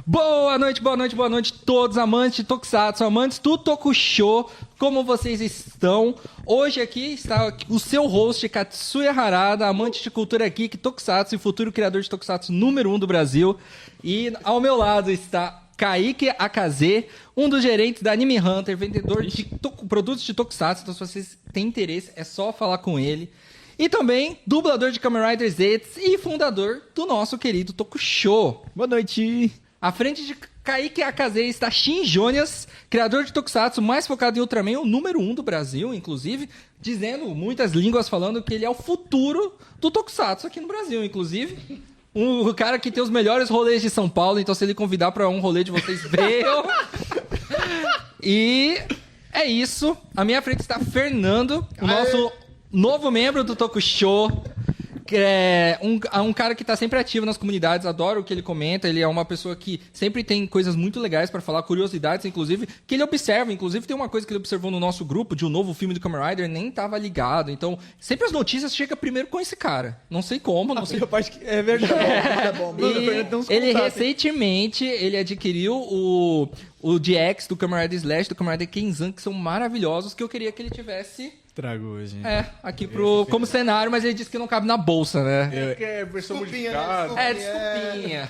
Boa noite, boa noite, boa noite, todos amantes de Tokusatsu, amantes do Tokusho, como vocês estão? Hoje aqui está o seu host, Katsuya Harada, amante de cultura geek, Tokusatsu e futuro criador de Tokusatsu número 1 do Brasil. E ao meu lado está Kaique Akaze, um dos gerentes da Anime Hunter, vendedor de produtos de Tokusatsu, então se vocês têm interesse é só falar com ele. E também dublador de Kamen Rider Z e fundador do nosso querido Tokusho. Boa noite! À frente de Kaique Akaze está Shin Jonias, criador de Tokusatsu mais focado em Ultraman, o número 1 do Brasil, inclusive, dizendo muitas línguas falando que ele é o futuro do Tokusatsu aqui no Brasil, inclusive. O cara que tem os melhores rolês de São Paulo, então se ele convidar para um rolê de vocês, venham. E é isso. À minha frente está Fernando, o nosso novo membro do Tokusho. Que é um cara que tá sempre ativo nas comunidades, adoro o que ele comenta, ele é uma pessoa que sempre tem coisas muito legais pra falar, curiosidades, inclusive, que ele observa, inclusive tem uma coisa que ele observou no nosso grupo, de um novo filme do Kamen Rider, nem tava ligado, então, sempre as notícias chegam primeiro com esse cara, não sei como, não sei... É verdade. Ele recentemente, ele adquiriu o DX do Kamen Rider Slash, do Kamen Rider Kenzan, que são maravilhosos, que eu queria que ele tivesse... Trago hoje. Aqui como cenário, mas ele disse que não cabe na bolsa, né? É versão modificada. Desculpinha.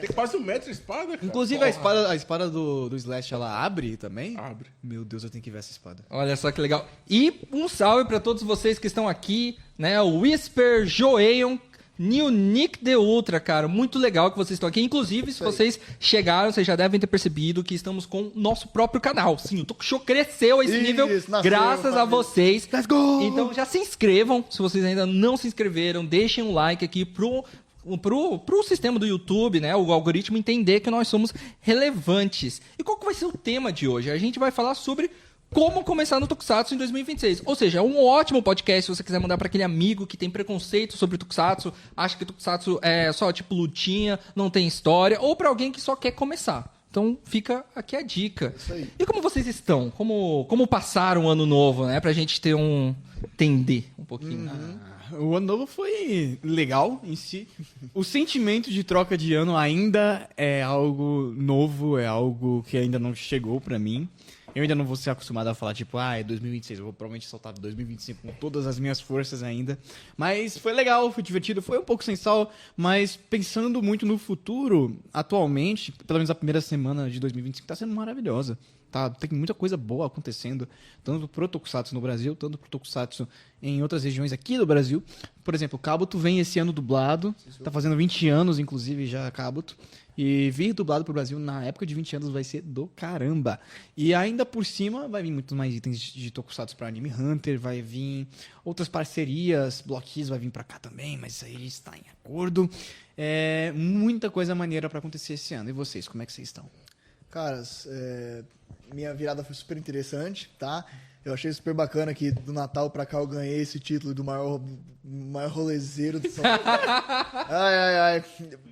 Tem quase 1 metro de espada, cara. Inclusive, a espada do Slash, ela abre também? Abre. Meu Deus, eu tenho que ver essa espada. Olha só que legal. E um salve pra todos vocês que estão aqui, né? O Whisper, Joeon, New Nick The Ultra, cara. Muito legal que vocês estão aqui. Inclusive, se vocês chegaram, vocês já devem ter percebido que estamos com o nosso próprio canal. Sim, o Tokusho cresceu a esse nível graças a vocês. Let's go! Então já se inscrevam, se vocês ainda não se inscreveram. Deixem um like aqui pro sistema do YouTube, né? O algoritmo entender que nós somos relevantes. E qual que vai ser o tema de hoje? A gente vai falar sobre como começar no Tokusatsu em 2026. Ou seja, é um ótimo podcast se você quiser mandar para aquele amigo que tem preconceito sobre Tokusatsu, acha que Tokusatsu é só tipo lutinha, não tem história, ou para alguém que só quer começar. Então fica aqui a dica. Isso aí. E como vocês estão? Como passaram o ano novo, né? Pra gente ter entender um pouquinho. O ano novo foi legal em si. O sentimento de troca de ano ainda é algo novo, é algo que ainda não chegou pra mim. Eu ainda não vou ser acostumado a falar, tipo, é 2026, eu vou provavelmente soltar 2025 com todas as minhas forças ainda. Mas foi legal, foi divertido, foi um pouco sem sal, mas pensando muito no futuro, atualmente, pelo menos a primeira semana de 2025 tá sendo maravilhosa. Tá, tem muita coisa boa acontecendo, tanto pro Tokusatsu no Brasil, tanto pro Tokusatsu em outras regiões aqui do Brasil. Por exemplo, Kabuto vem esse ano dublado, tá fazendo 20 anos, inclusive, já Kabuto. E vir dublado pro Brasil na época de 20 anos vai ser do caramba. E ainda por cima vai vir muito mais itens de Tokusatsu pra Anime Hunter, vai vir outras parcerias, Block vai vir pra cá também, mas isso aí está em acordo. Muita coisa maneira pra acontecer esse ano. E vocês, como é que vocês estão? Caras, minha virada foi super interessante, tá? Eu achei super bacana que do Natal pra cá eu ganhei esse título do maior rolezeiro de São Paulo. Ai.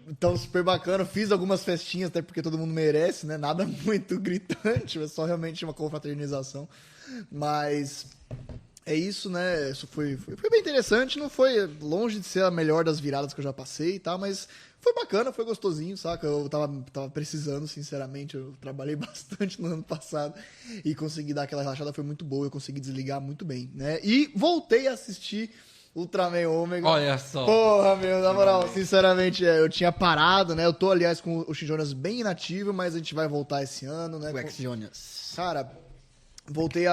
Então, super bacana. Fiz algumas festinhas, até porque todo mundo merece, né? Nada muito gritante, é só realmente uma confraternização. Mas é isso, né? Isso foi bem interessante. Não foi longe de ser a melhor das viradas que eu já passei e tal, mas foi bacana, foi gostosinho, saca? Eu tava precisando, sinceramente. Eu trabalhei bastante no ano passado e consegui dar aquela relaxada, foi muito boa. Eu consegui desligar muito bem, né? E voltei a assistir Ultraman Ômega. Olha só. Porra, meu, na moral, sinceramente, eu tinha parado, né? Eu tô, aliás, com o Shin Jonias bem inativo, mas a gente vai voltar esse ano, né? O X-Jonias. Cara, voltei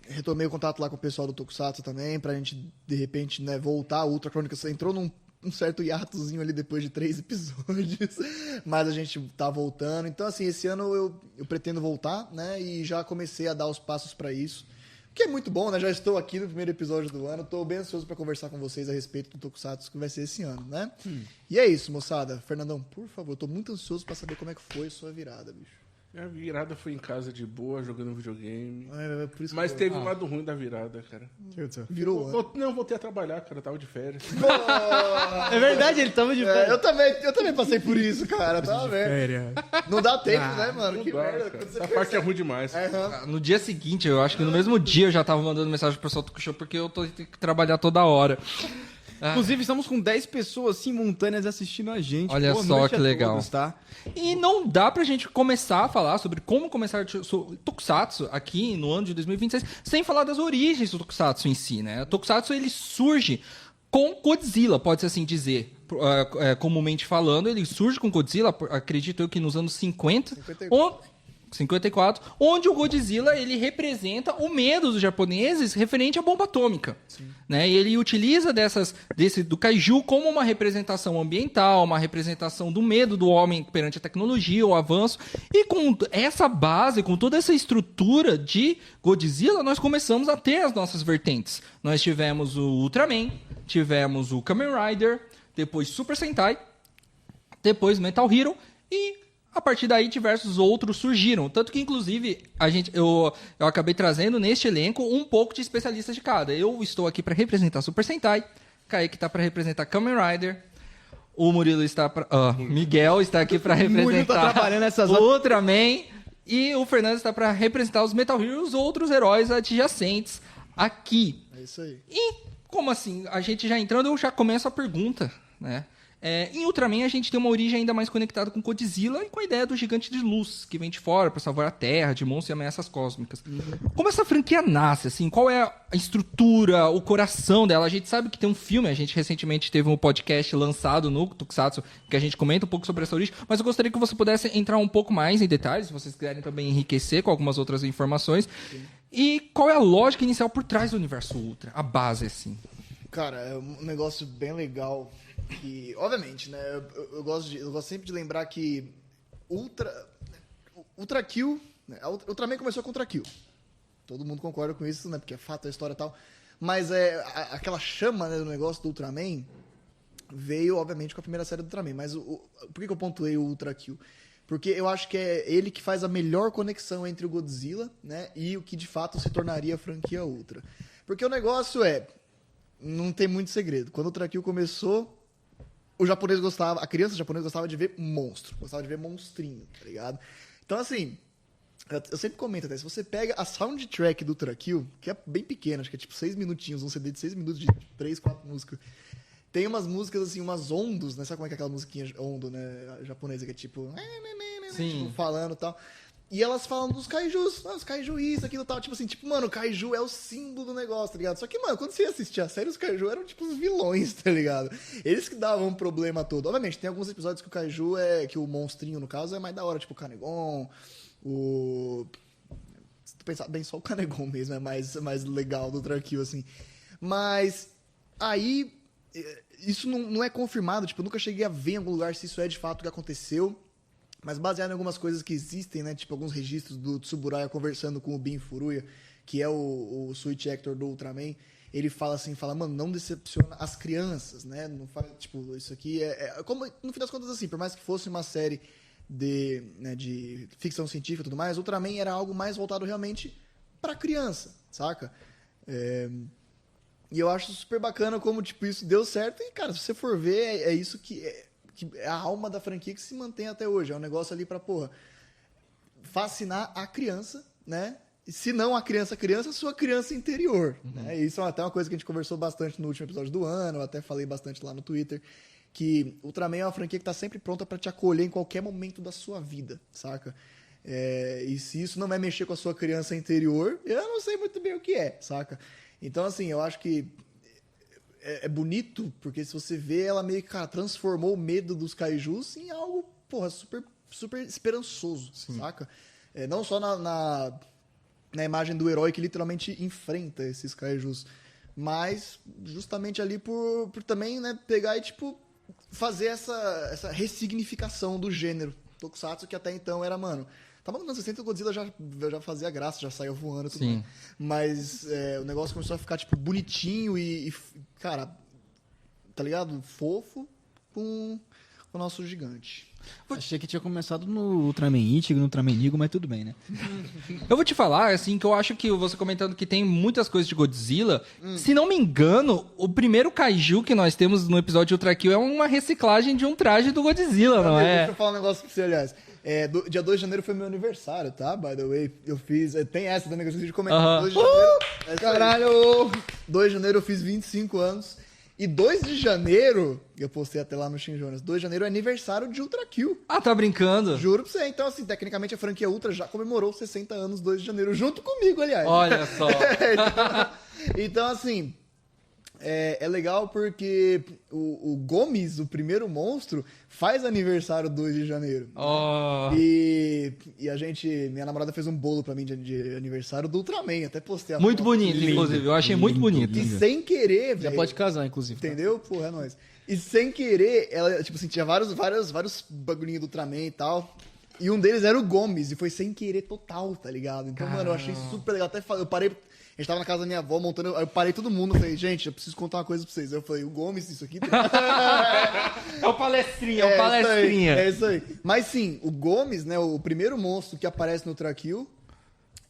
retomei o contato lá com o pessoal do Tokusatsu também, pra gente, de repente, né, voltar. A Ultra Crônicas entrou num certo hiatozinho ali depois de 3 episódios, mas a gente tá voltando. Então, assim, esse ano eu pretendo voltar, né, e já comecei a dar os passos pra isso, que é muito bom, né, já estou aqui no primeiro episódio do ano, tô bem ansioso pra conversar com vocês a respeito do Tokusatsu que vai ser esse ano, né. E é isso, moçada. Fernandão, por favor, tô muito ansioso pra saber como é que foi a sua virada, bicho. Minha virada foi em casa de boa, jogando videogame. Por isso Mas teve um lado ruim da virada, cara. Virou ano. Não, voltei a trabalhar, cara. Eu tava de férias. É verdade, ele tava de férias. Eu também passei por isso, cara. Tá vendo? Não dá tempo, né, mano? Não Que dá, merda. cara. Quando você Essa parte é percebe. ruim demais. No dia seguinte, eu acho que no mesmo dia eu já tava mandando mensagem pro pessoal do Tokusho porque eu tenho que trabalhar toda hora. Inclusive, estamos com 10 pessoas simultâneas assistindo a gente. Olha Boa só noite que a legal. todos, tá? E não dá pra gente começar a falar sobre como começar o Tokusatsu aqui no ano de 2026 sem falar das origens do Tokusatsu em si, né? O Tokusatsu, ele surge com Godzilla, pode-se assim dizer. Comumente falando, ele surge com Godzilla, acredito eu que nos anos 50. 54, onde o Godzilla ele representa o medo dos japoneses referente à bomba atômica, né? E ele utiliza do kaiju como uma representação ambiental, uma representação do medo do homem perante a tecnologia, o avanço. E com essa base, com toda essa estrutura de Godzilla, nós começamos a ter as nossas vertentes. Nós tivemos o Ultraman, tivemos o Kamen Rider, depois Super Sentai, depois Metal Hero e a partir daí, diversos outros surgiram. Tanto que, inclusive, eu acabei trazendo neste elenco um pouco de especialistas de cada. Eu estou aqui para representar Super Sentai, Kaique está para representar Kamen Rider, o Murilo está para... Miguel está aqui para Murilo tá representar trabalhando essas o Ultraman e o Fernando está para representar os Metal Hero e os outros heróis adjacentes aqui. É isso aí. E, como assim? A gente já entrando, eu já começo a pergunta, né? Em Ultraman, a gente tem uma origem ainda mais conectada com Godzilla e com a ideia do gigante de luz, que vem de fora para salvar a Terra de monstros e ameaças cósmicas. Como essa franquia nasce, assim? Qual é a estrutura, o coração dela? A gente sabe que tem um filme, a gente recentemente teve um podcast lançado no Tokusatsu, que a gente comenta um pouco sobre essa origem, mas eu gostaria que você pudesse entrar um pouco mais em detalhes, se vocês quiserem também enriquecer com algumas outras informações. Sim. E qual é a lógica inicial por trás do universo Ultra? A base, assim. Cara, é um negócio bem legal. Que, obviamente, né? Eu gosto sempre de lembrar que Ultra Kill, né? Ultraman começou com Ultra Kill. Todo mundo concorda com isso, né? Porque é fato, a história e tal. Mas aquela chama, né, do negócio do Ultraman veio, obviamente, com a primeira série do Ultraman. Mas por que eu pontuei o Ultra Kill? Porque eu acho que é ele que faz a melhor conexão entre o Godzilla, né, e o que de fato se tornaria a franquia Ultra. Porque o negócio não tem muito segredo. Quando o Ultra Kill começou, a criança japonesa gostava de ver monstro, gostava de ver monstrinho, tá ligado? Então, assim, eu sempre comento até, se você pega a soundtrack do Ultra Kill, que é bem pequena, acho que é tipo 6 minutinhos, um CD de 6 minutos de 3, 4 músicas, tem umas músicas, assim, umas ondos, né? Sabe como é que é aquela musiquinha ondo, né, japonesa, que é tipo... Sim. Tipo, falando e tal. E elas falam dos kaijus, os kaiju isso, aquilo e tal. Tipo assim, mano, o kaiju é o símbolo do negócio, tá ligado? Só que, mano, quando você assistia a série, os kaiju eram tipo os vilões, tá ligado? Eles que davam um problema todo. Obviamente, tem alguns episódios que o kaiju que o monstrinho, no caso, é mais da hora, tipo o Kanegon, se tu pensar bem, só o Kanegon mesmo é mais legal do Ultra Kill, assim. Mas aí, isso não é confirmado, tipo, eu nunca cheguei a ver em algum lugar se isso é de fato o que aconteceu. Mas baseado em algumas coisas que existem, né? Tipo, alguns registros do Tsuburaya conversando com o Bin Furuya, que é o Switch Actor do Ultraman, ele fala assim, mano, não decepciona as crianças, né? Não faz, tipo, isso aqui como, no fim das contas, assim, por mais que fosse uma série de ficção científica e tudo mais, Ultraman era algo mais voltado realmente pra criança, saca? E eu acho super bacana como, tipo, isso deu certo. E, cara, se você for ver, é isso que é a alma da franquia que se mantém até hoje. É um negócio ali pra, fascinar a criança, né? E se não a criança, sua criança interior. Né? E isso é até uma coisa que a gente conversou bastante no último episódio do ano, eu até falei bastante lá no Twitter, que Ultraman é uma franquia que tá sempre pronta pra te acolher em qualquer momento da sua vida, saca? E se isso não vai mexer com a sua criança interior, eu não sei muito bem o que é, saca? Então, assim, eu acho que é bonito, porque se você vê, ela meio que, cara, transformou o medo dos kaijus em algo, super, super esperançoso, saca? Não só na imagem do herói que literalmente enfrenta esses kaijus, mas justamente ali por também, né, pegar e, tipo, fazer essa ressignificação do gênero Tokusatsu, que até então era, mano... Tava nos anos 60, o Godzilla já fazia graça, já saía voando e tudo mais. Mas o negócio começou a ficar, tipo, bonitinho e, cara, tá ligado? Fofo com o nosso gigante. Achei que tinha começado no Ultraman Ichigo, no Ultraman Nigo, mas tudo bem, né? Eu vou te falar, assim, que eu acho que você comentando que tem muitas coisas de Godzilla, se não me engano, o primeiro kaiju que nós temos no episódio de Ultra Kill é uma reciclagem de um traje do Godzilla, não é? Deixa eu falar um negócio pra você, aliás. Dia 2 de janeiro foi meu aniversário, tá? By the way, eu fiz... Tem essa também que eu esqueci de comentar. 2 de janeiro... Caralho! 2 de janeiro eu fiz 25 anos. E 2 de janeiro, eu postei até lá no Shin Jonas, 2 de janeiro é aniversário de Ultra Kill. Ah, tá brincando? Juro pra você. Então, assim, tecnicamente a franquia Ultra já comemorou 60 anos 2 de janeiro, junto comigo, aliás. Olha só. Então, assim, é legal porque o Gomes, o primeiro monstro, faz aniversário 2 de janeiro. Ó. E minha namorada fez um bolo pra mim de aniversário do Ultraman, até postei a Muito foto. bonito, inclusive. Eu achei muito bonito. E sem querer, Já velho. pode casar, inclusive. Entendeu? Porra, é nóis. E sem querer, ela, tipo assim, tinha vários bagulhinhos do Ultraman e tal. E um deles era o Gomes, e foi sem querer total, tá ligado? Então, mano, eu achei super legal. Até falei, eu parei, a gente tava na casa da minha avó montando, aí eu parei todo mundo, falei, gente, eu preciso contar uma coisa pra vocês. Aí eu falei, o Gomes, isso aqui... É o palestrinha, é o palestrinha. É isso aí. Mas sim, o Gomes, né, o primeiro monstro que aparece no Ultra Kill,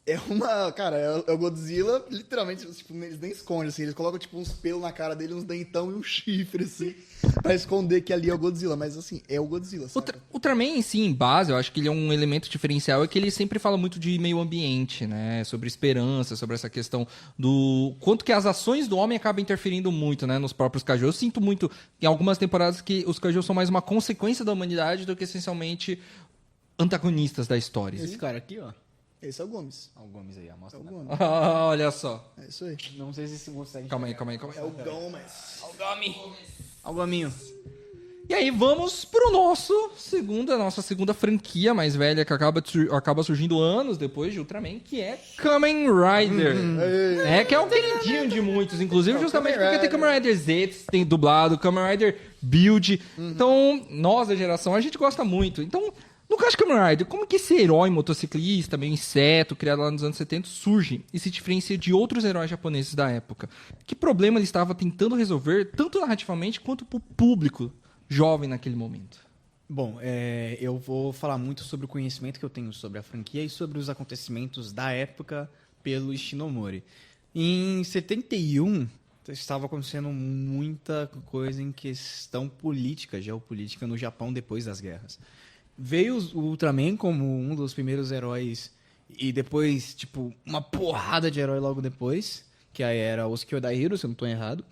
é uma... Cara, é o Godzilla, literalmente, tipo, eles nem escondem, assim. Eles colocam, tipo, uns pelos na cara dele, uns dentão e um chifre, assim, pra esconder que ali é o Godzilla. Mas, assim, é o Godzilla, sabe? Ultraman em si, em base, eu acho que ele é um elemento diferencial, é que ele sempre fala muito de meio ambiente, né? Sobre esperança, sobre essa questão do... Quanto que as ações do homem acabam interferindo muito, né? Nos próprios Kaiju. Eu sinto muito, em algumas temporadas, que os Kaiju são mais uma consequência da humanidade do que, essencialmente, antagonistas da história. Esse cara aqui, ó. Esse é o Gomes. Olha o Gomes aí, É amostra. o Gomes. Olha só. É isso aí. Não sei se você consegue. Calma aí, calma aí, calma aí. É o Gomes. Olha o Gominho. E aí vamos pro nossa segunda franquia mais velha que acaba surgindo anos depois de Ultraman, que é Kamen Rider. Que é o queridinho de muitos, inclusive justamente Kamen porque tem Rider. Kamen Rider Z, tem dublado, Kamen Rider Build. Então, nós da geração, a gente gosta muito. Então, no caso de Kamen Rider, como que esse herói motociclista, meio inseto, criado lá nos anos 70, surge e se diferencia de outros heróis japoneses da época? Que problema ele estava tentando resolver, tanto narrativamente quanto pro público jovem naquele momento? Bom, eu vou falar muito sobre o conhecimento que eu tenho sobre a franquia e sobre os acontecimentos da época pelo Ishinomori. Em 71, estava acontecendo muita coisa em questão política, geopolítica no Japão depois das guerras. Veio o Ultraman como um dos primeiros heróis e depois, tipo, uma porrada de herói logo depois, que aí era o Sekio Daihiro, se eu não estou errado.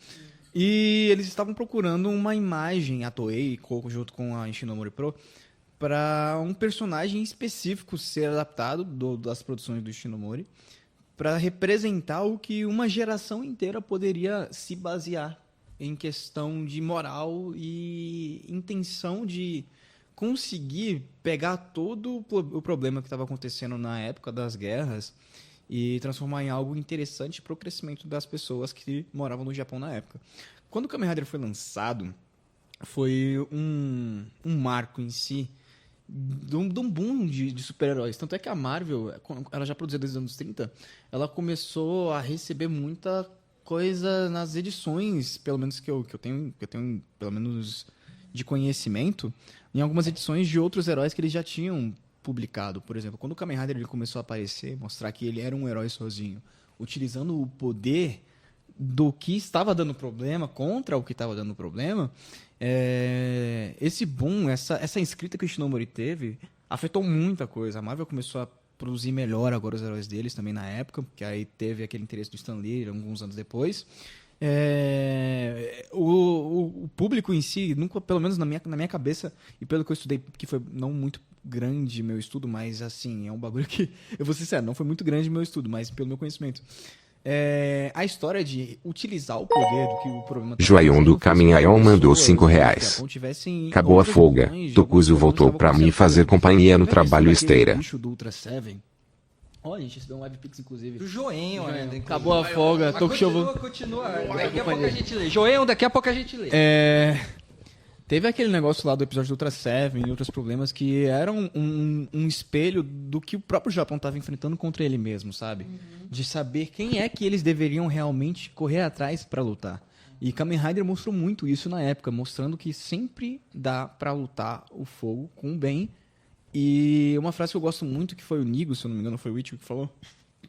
E eles estavam procurando uma imagem, a Toei, junto com a Ishinomori Pro, para um personagem específico ser adaptado das produções do Ishinomori, para representar o que uma geração inteira poderia se basear em questão de moral e intenção de conseguir pegar todo o problema que estava acontecendo na época das guerras e transformar em algo interessante para o crescimento das pessoas que moravam no Japão na época. Quando o Kamen Rider foi lançado, foi um marco em si de um boom de super-heróis. Tanto é que a Marvel, ela já produzia desde os anos 30, ela começou a receber muita coisa nas edições, pelo menos que eu tenho pelo menos de conhecimento, em algumas edições de outros heróis que eles já tinham publicado. Por exemplo, quando o Kamen Rider ele começou a aparecer, mostrar que ele era um herói sozinho, utilizando o poder do que estava dando problema contra o que estava dando problema, esse boom, essa escrita que o Ishinomori teve, afetou muita coisa. A Marvel começou a produzir melhor agora os heróis deles também na época, porque aí teve aquele interesse do Stan Lee alguns anos depois. O público em si, nunca, pelo menos na minha cabeça, e pelo que eu estudei, que foi não muito grande meu estudo, mas assim, é um bagulho que, eu vou ser sincero, não foi muito grande meu estudo, mas pelo meu conhecimento. A história de utilizar o poder do que o problema... Joião do Caminhão mandou R$5. Acabou a folga. Tokuzo voltou pra me fazer companhia no trabalho esteira. Bicho do Ultra Seven. Olha, gente, isso deu um live pix, inclusive. O Joenho ainda. Acabou a folga, Continua. Daqui a pouco a gente lê. Joenho, daqui a pouco a gente lê. Teve aquele negócio lá do episódio do Ultra Seven e outros problemas que eram um espelho do que o próprio Japão estava enfrentando contra ele mesmo, sabe? De saber quem é que eles deveriam realmente correr atrás para lutar. E Kamen Rider mostrou muito isso na época, mostrando que sempre dá para lutar o fogo com o bem. E uma frase que eu gosto muito, que foi o Nigo, se eu não me engano, foi o Ichigo que falou,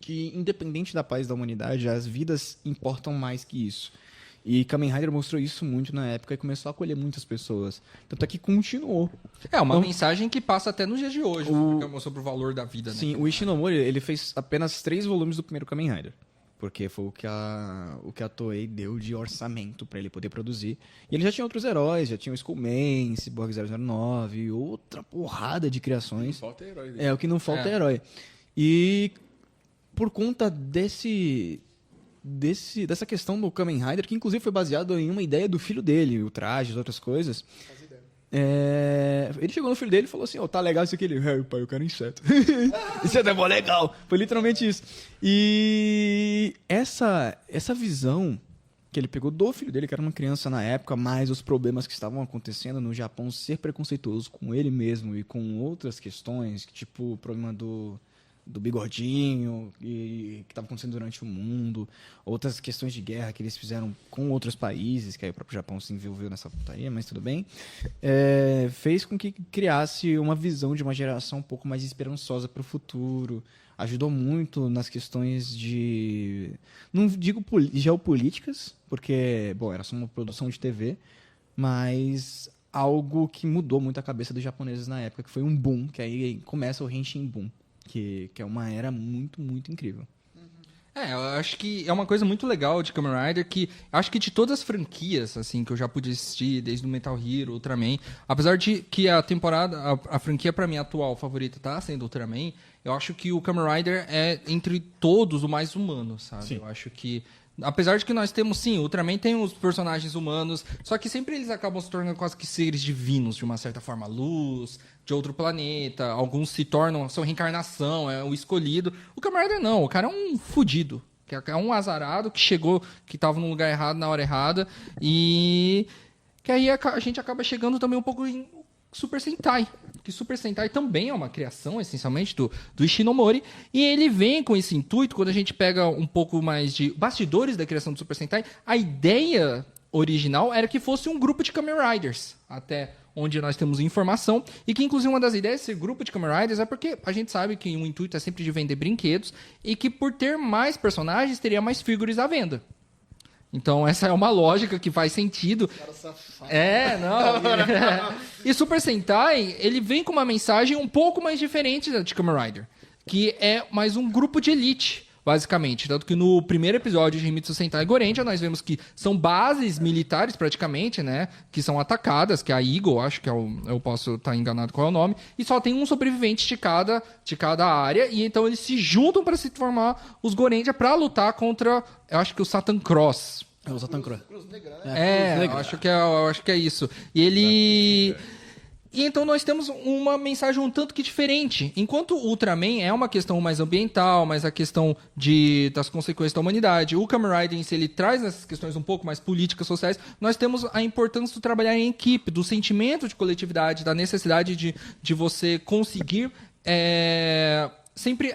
que independente da paz da humanidade, as vidas importam mais que isso. E Kamen Rider mostrou isso muito na época e começou a acolher muitas pessoas. Tanto é que continuou. É uma Então, mensagem que passa até nos dias de hoje, sobre o valor da vida, né? Sim, o Ishinomori, ele fez apenas 3 volumes do primeiro Kamen Rider. Porque foi o que a Toei deu de orçamento pra ele poder produzir. E ele já tinha outros heróis, já tinha o Skullman, Cyborg 009 e outra porrada de criações. Não falta herói. É, o que não falta é herói. E por conta dessa questão do Kamen Rider, que inclusive foi baseado em uma ideia do filho dele, o traje, as outras coisas. Ele chegou no filho dele e falou assim, tá legal isso aqui. Ele, pai, eu quero inseto. Inseto é mó legal. Foi literalmente isso. E essa visão que ele pegou do filho dele, que era uma criança na época, mais os problemas que estavam acontecendo no Japão, ser preconceituoso com ele mesmo e com outras questões, tipo o problema do bigodinho que estava acontecendo durante o mundo, outras questões de guerra que eles fizeram com outros países, que aí o próprio Japão se envolveu nessa putaria, mas tudo bem, fez com que criasse uma visão de uma geração um pouco mais esperançosa para o futuro, ajudou muito nas questões de, não digo geopolíticas, porque, bom, era só uma produção de TV, mas algo que mudou muito a cabeça dos japoneses na época, que foi um boom, que aí começa o Henshin Boom. Que é uma era muito, muito incrível. Eu acho que é uma coisa muito legal de Kamen Rider, que acho que de todas as franquias, assim, que eu já pude assistir, desde o Metal Hero, Ultraman, apesar de que a temporada, a franquia pra mim atual favorita tá sendo Ultraman, eu acho que o Kamen Rider é, entre todos, o mais humano, sabe? Sim. Eu acho que apesar de que nós temos, sim, o Ultraman tem os personagens humanos, só que sempre eles acabam se tornando quase que seres divinos, de uma certa forma, luz, de outro planeta, alguns se tornam, são reencarnação, é o escolhido. O Kamen Rider não, o cara é um fudido, que é um azarado que chegou, que estava no lugar errado, na hora errada, e que aí a gente acaba chegando também um pouco em Super Sentai, que Super Sentai também é uma criação, essencialmente, do Ishinomori, e ele vem com esse intuito, quando a gente pega um pouco mais de bastidores da criação do Super Sentai, a ideia original era que fosse um grupo de Kamen Riders, até onde nós temos informação, e que, inclusive, uma das ideias de ser grupo de Kamen Riders é porque a gente sabe que o intuito é sempre de vender brinquedos, e que por ter mais personagens, teria mais figures à venda. Então, essa é uma lógica que faz sentido. Cara safado. E Super Sentai, ele vem com uma mensagem um pouco mais diferente da de Kamen Rider, que é mais um grupo de elite, basicamente. Tanto que no primeiro episódio de Himitsu Sentai Gorenja, nós vemos que são bases militares, praticamente, né? Que são atacadas, que é a Eagle, acho que eu posso estar enganado qual é o nome, e só tem um sobrevivente de cada área, e então eles se juntam para se formar os Gorenja para lutar contra, eu acho que o Satan Cross. É o Satan Cross. Cruz Negra, né? Eu acho que é isso. E ele... E então nós temos uma mensagem um tanto que diferente. Enquanto o Ultraman é uma questão mais ambiental, mais a questão das consequências da humanidade, o Kamen Rider em si, ele traz essas questões um pouco mais políticas, sociais, nós temos a importância de trabalhar em equipe, do sentimento de coletividade, da necessidade de você conseguir sempre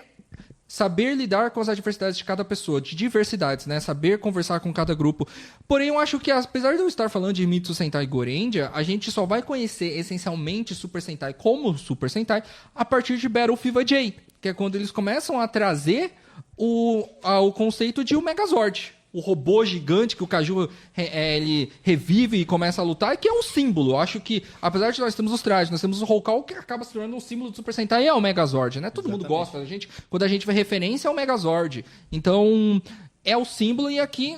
saber lidar com as adversidades de cada pessoa, de diversidades, né? Saber conversar com cada grupo. Porém, eu acho que, apesar de eu estar falando de Himitsu Sentai Gorenja, a gente só vai conhecer, essencialmente, Super Sentai como Super Sentai a partir de Battle Fiva J, que é quando eles começam a trazer o conceito de um Megazord. O robô gigante que o Kaiju ele revive e começa a lutar, e que é um símbolo. Eu acho que, apesar de nós termos os trajes, nós temos o Hulkal, que acaba se tornando um símbolo do Super Sentai, é o Megazord, né? Todo mundo gosta. Quando a gente vê referência, é o Megazord. Então, é o símbolo, e aqui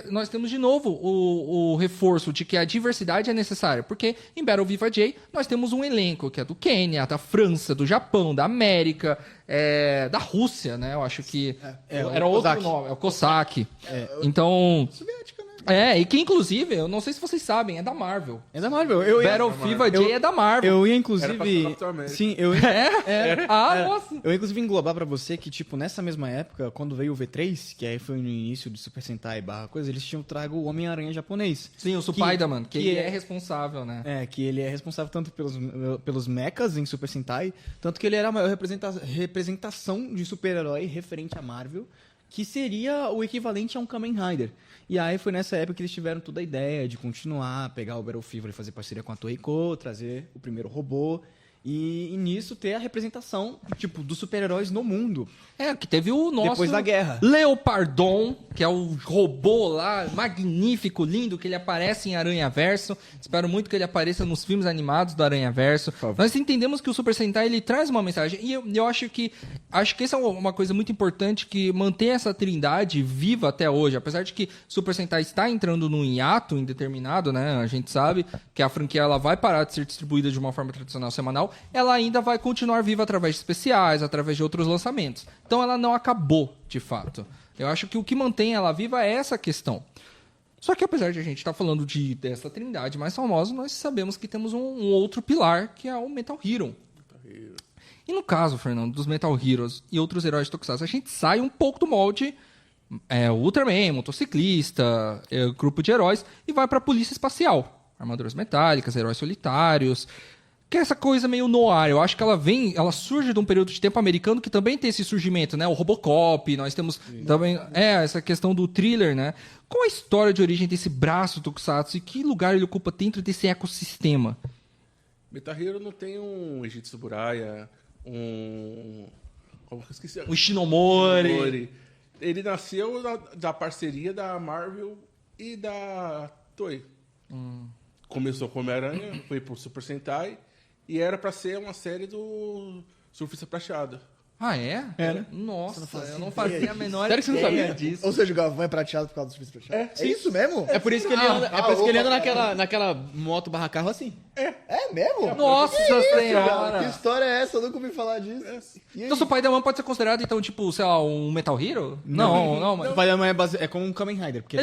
nós temos de novo o reforço de que a diversidade é necessária. Porque em Battle Viva J, nós temos um elenco que é do Quênia, da França, do Japão, da América, da Rússia, né? Eu acho que era outro nome, é o Cossack. Então... Soviética, né? E que inclusive, eu não sei se vocês sabem, é da Marvel. É da Marvel. Battle Viva J é da Marvel. Eu ia, Era inclusive... pra ser Capitão América. Sim, Nossa. Eu ia, inclusive, englobar pra você que, tipo, nessa mesma época, quando veio o V3, que aí foi no início do Super Sentai / coisa, eles tinham trago o Homem-Aranha japonês. Sim, o Supaidaman, que ele é responsável, né? Que ele é responsável tanto pelos mechas em Super Sentai, tanto que ele era a maior representação de super-herói referente a Marvel, que seria o equivalente a um Kamen Rider. E aí foi nessa época que eles tiveram toda a ideia de continuar, pegar o Battle Fever e fazer parceria com a Toei Co, trazer o primeiro robô. E nisso ter a representação, tipo, dos super-heróis no mundo. Que teve o nosso... Depois da guerra. Leopardon, que é o robô lá, magnífico, lindo, que ele aparece em Aranhaverso. Espero muito que ele apareça nos filmes animados do Aranhaverso. Nós entendemos que o Super Sentai, ele traz uma mensagem. E eu acho que essa é uma coisa muito importante, que mantém essa trindade viva até hoje. Apesar de que Super Sentai está entrando num hiato indeterminado, né? A gente sabe que a franquia ela vai parar de ser distribuída de uma forma tradicional semanal. Ela ainda vai continuar viva através de especiais, através de outros lançamentos. Então ela não acabou, de fato. Eu acho que o que mantém ela viva é essa questão. Só que apesar de a gente estar falando dessa trindade mais famosa, nós sabemos que temos um outro pilar, que é o Metal Hero. E no caso, Fernando, dos Metal Heroes e outros heróis de Tokusatsu, a gente sai um pouco do molde Ultraman, motociclista, grupo de heróis, e vai para a polícia espacial. Armaduras metálicas, heróis solitários... Que é essa coisa meio noir. Eu acho que ela surge de um período de tempo americano que também tem esse surgimento, né? O Robocop, nós temos também essa questão do thriller, né? Qual a história de origem desse braço Tokusatsu e que lugar ele ocupa dentro desse ecossistema? Metal Hero não tem um Eiji Tsuburaya, como que eu esqueci? O Ishinomori. Ele nasceu da parceria da Marvel e da Toei. Começou com Homem-Aranha, foi pro Super Sentai. E era pra ser uma série do Surfista Prateado. Ah, é? Era. Nossa, eu não fazia a menor Sério que você não ideia sabia? disso. Ou seja, o Galvão é prateado por causa do Surfista Prateado? É isso mesmo? É por isso que ele anda, naquela moto barra carro assim. É mesmo? Nossa Que senhora! história é essa? Eu nunca ouvi falar disso. E aí? Então, seu Spider-Man pode ser considerado, então, tipo, sei lá, um Metal Hero? Não, mas... O Spider-Man é como um Kamen Rider. Porque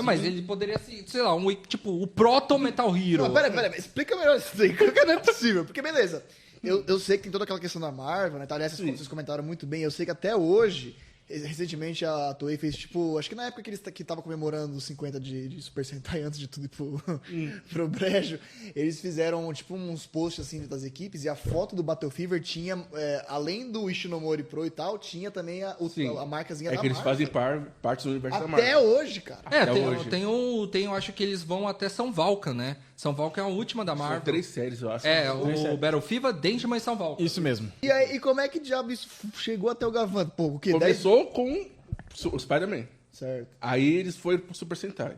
Mas ele poderia ser, sei lá, tipo, o proto-Metal Hero. Não, pera, explica melhor isso aí, porque não é possível. Porque, beleza, eu sei que tem toda aquela questão da Marvel, né? Tá, aliás, vocês comentaram muito bem, eu sei que até hoje, recentemente a Toei fez, tipo, acho que na época que eles estavam comemorando os 50 de Super Sentai, antes de tudo ir pro brejo, eles fizeram, tipo, uns posts, assim, das equipes, e a foto do Battle Fever tinha, além do Ishinomori Pro e tal, tinha também a marcazinha da É que eles Marvel. fazem parte do universo da Marvel. Até hoje, cara. Eu acho que eles vão até São Valka, né? São Valka é a última da Marvel. São 3 séries, eu acho. O Battle Fever, Dangerman e São Valka. Isso mesmo. E aí, e como é que diabo isso chegou até o Gavan? Pô, o quê? Começou com o Spider-Man. Certo. Aí eles foram pro Super Sentai.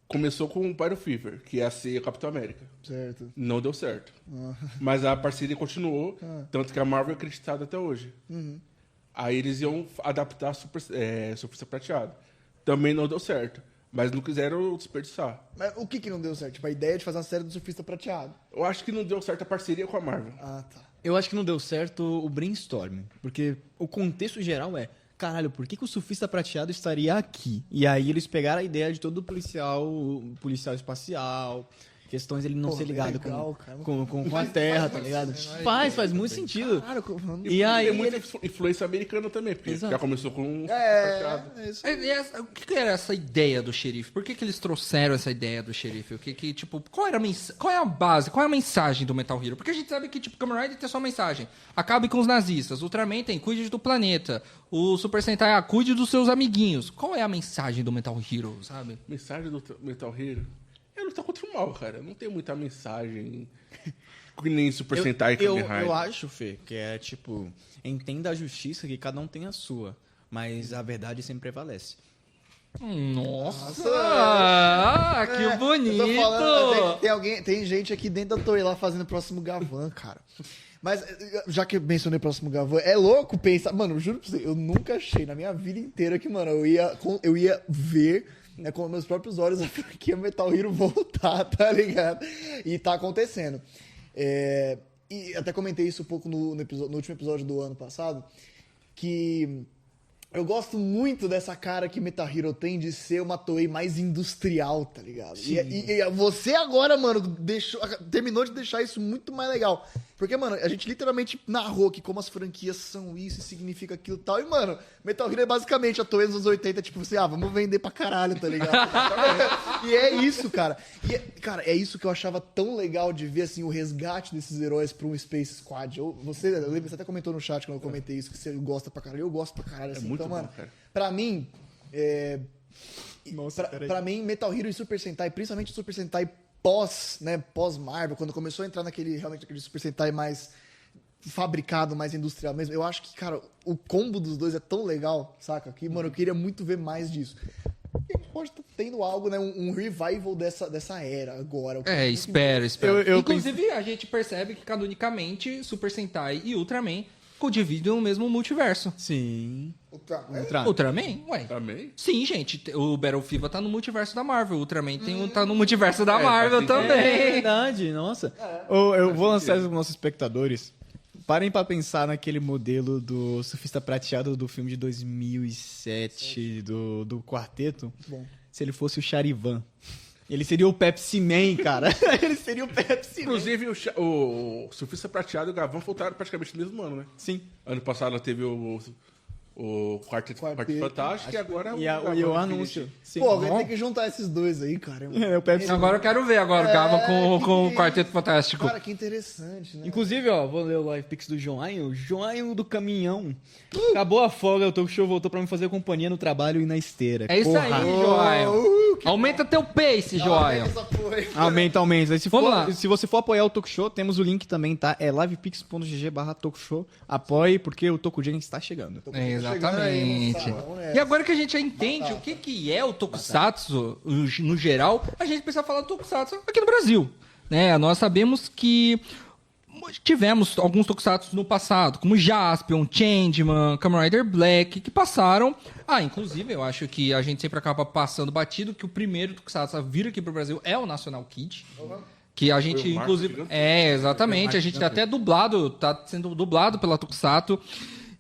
Começou com o Battle Fever, que ia ser o Capitão América. Certo. Não deu certo. Mas a parceria continuou, tanto que a Marvel é acreditada até hoje. Aí eles iam adaptar Surfista Prateado. Também não deu certo. Mas não quiseram desperdiçar. Mas o que não deu certo? Tipo, a ideia de fazer uma série do Surfista Prateado. Eu acho que não deu certo a parceria com a Marvel. Ah, tá. Eu acho que não deu certo o brainstorm. Porque o contexto geral é... Caralho, por que o surfista prateado estaria aqui? E aí eles pegaram a ideia de todo o policial espacial, questões ele não ser ligado legal, com a Terra, tá ligado? Faz muito sentido. Cara, E aí Tem muita influência americana também, porque Exato. já começou com um prateado. é isso. O que era essa ideia do xerife? Por que eles trouxeram essa ideia do xerife? Tipo, qual é a base? Qual é a mensagem do Metal Hero? Porque a gente sabe que, tipo, Kamen Rider tem só mensagem. Acabe com os nazistas. O Ultraman tem cuide do planeta. O Super Sentai, cuide dos seus amiguinhos. Qual é a mensagem do Metal Hero, sabe? Mensagem do Metal Hero é lutar contra o mal, cara. Não tem muita mensagem que nem Super Sentai e Kamen Rider. Eu acho, Fê, que é tipo... Entenda a justiça que cada um tem a sua. Mas a verdade sempre prevalece. Nossa! Que Eu tô bonito! falando, tem gente aqui dentro da Toei lá fazendo o próximo Gavan, cara. Mas, já que eu mencionei o próximo Gavan, é louco pensar... Mano, eu juro pra você, eu nunca achei na minha vida inteira que, mano, eu ia ver... com meus próprios olhos a franquia Metal Hero voltar, tá ligado? E tá acontecendo. E até comentei isso um pouco no último episódio do ano passado, que eu gosto muito dessa cara que Metal Hero tem de ser uma Toei mais industrial, tá ligado? E você agora, mano, terminou de deixar isso muito mais legal. Porque, mano, a gente literalmente narrou que como as franquias são isso e significa aquilo e tal. E, mano, Metal Hero é basicamente a Toei nos anos 80, tipo assim, vamos vender pra caralho, tá ligado? E é isso, cara. E, cara, é isso que eu achava tão legal de ver, assim, o resgate desses heróis pra um Space Squad. Eu lembro, você até comentou no chat quando eu comentei isso, que você gosta pra caralho. Eu gosto pra caralho, assim. Muito então, bom, mano, cara. pra mim... Nossa, pra mim, Metal Hero e Super Sentai, principalmente Super Sentai pós-Marvel, quando começou a entrar realmente naquele Super Sentai mais fabricado, mais industrial mesmo. Eu acho que, cara, o combo dos dois é tão legal, saca? Que, mano, eu queria muito ver mais disso. E a gente pode estar tendo algo, né? Um revival dessa era agora. Espero. Eu Inclusive, a gente percebe que canonicamente Super Sentai e Ultraman codividem o mesmo multiverso. Sim. Ultraman? Ué. Também? Sim, gente. O Battle Fever tá no multiverso da Marvel. O Ultraman tá no multiverso da Marvel também. É verdade, nossa. Eu vou lançar isso para os nossos espectadores. Parem pra pensar naquele modelo do surfista prateado do filme de 2007, do Quarteto. Bom. Se ele fosse o Charivan. Ele seria o Pepsi Man, cara. Ele seria o Pepsi Man. Inclusive, o Surfista Prateado e o Gavão voltaram praticamente no mesmo ano, né? Sim. Ano passado teve o Quarteto Fantástico e agora E o anúncio. Sim. Pô, alguém tem que juntar esses dois aí, cara. É, o Pepsi Man. Agora eu quero ver o Gava com o Quarteto Fantástico. Cara, que interessante, né? Inclusive, ó, vou ler o live pix do Joainho. Joainho do caminhão. Acabou a folga, o Talk Show voltou pra me fazer companhia no trabalho e na esteira. É isso aí, Joaio. Aumenta teu pace, Joaio. Aumenta. E Vamos lá. se você for apoiar o Talk Show, temos o link também, tá? É livepix.gg/talkshow. Apoie, porque o Tokujin está chegando. Exatamente. E agora que a gente já entende o que é o Tokusatsu no geral, a gente precisa falar do Tokusatsu aqui no Brasil. Né? Nós sabemos que tivemos alguns Tokusatsu no passado, como Jaspion, Changeman, Kamen Rider Black, que passaram. Inclusive, eu acho que a gente sempre acaba passando batido que o primeiro Tokusatsu a vir aqui pro Brasil é o National Kid. Que a gente, inclusive... exatamente. A gente tá até dublado, tá sendo dublado pela Tokusatsu.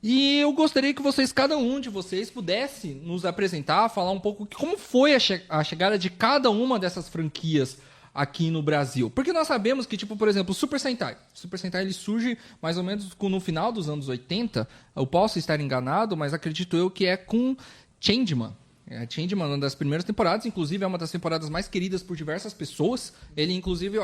E eu gostaria que cada um de vocês, pudesse nos apresentar, falar um pouco como foi a chegada de cada uma dessas franquias aqui no Brasil. Porque nós sabemos que, tipo, por exemplo, o Super Sentai. O Super Sentai ele surge mais ou menos no final dos anos 80. Eu posso estar enganado, mas acredito eu que é com Changeman. Changeman, uma das primeiras temporadas, inclusive é uma das temporadas mais queridas por diversas pessoas. Ele, inclusive,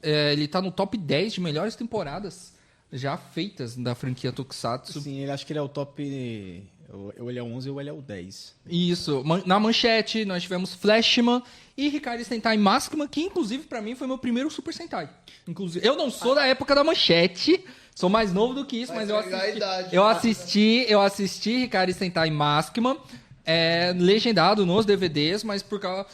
ele tá no top 10 de melhores temporadas já feitas da franquia Tokusatsu. Sim, ele acho que ele é o top... Ou ele é o 11 ou ele é o 10. Isso. Na manchete, nós tivemos Flashman e Hikari Sentai Maskman, que inclusive pra mim foi meu primeiro Super Sentai. Inclusive, eu não sou da época da manchete, sou mais novo do que isso, mas eu assisti Hikari Sentai Maskman, legendado nos DVDs, mas por causa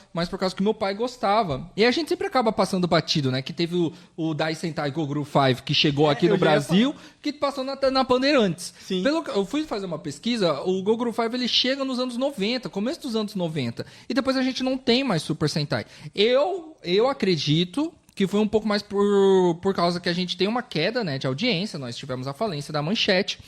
que meu pai gostava. E a gente sempre acaba passando batido, né? Que teve o Dai Sentai Goguru 5, que chegou aqui no Brasil, que passou na Bandeirantes. Sim. Eu fui fazer uma pesquisa, o Goguru 5 ele chega nos anos 90, começo dos anos 90. E depois a gente não tem mais Super Sentai. Eu acredito que foi um pouco mais por causa que a gente tem uma queda, né, de audiência, nós tivemos a falência da manchete,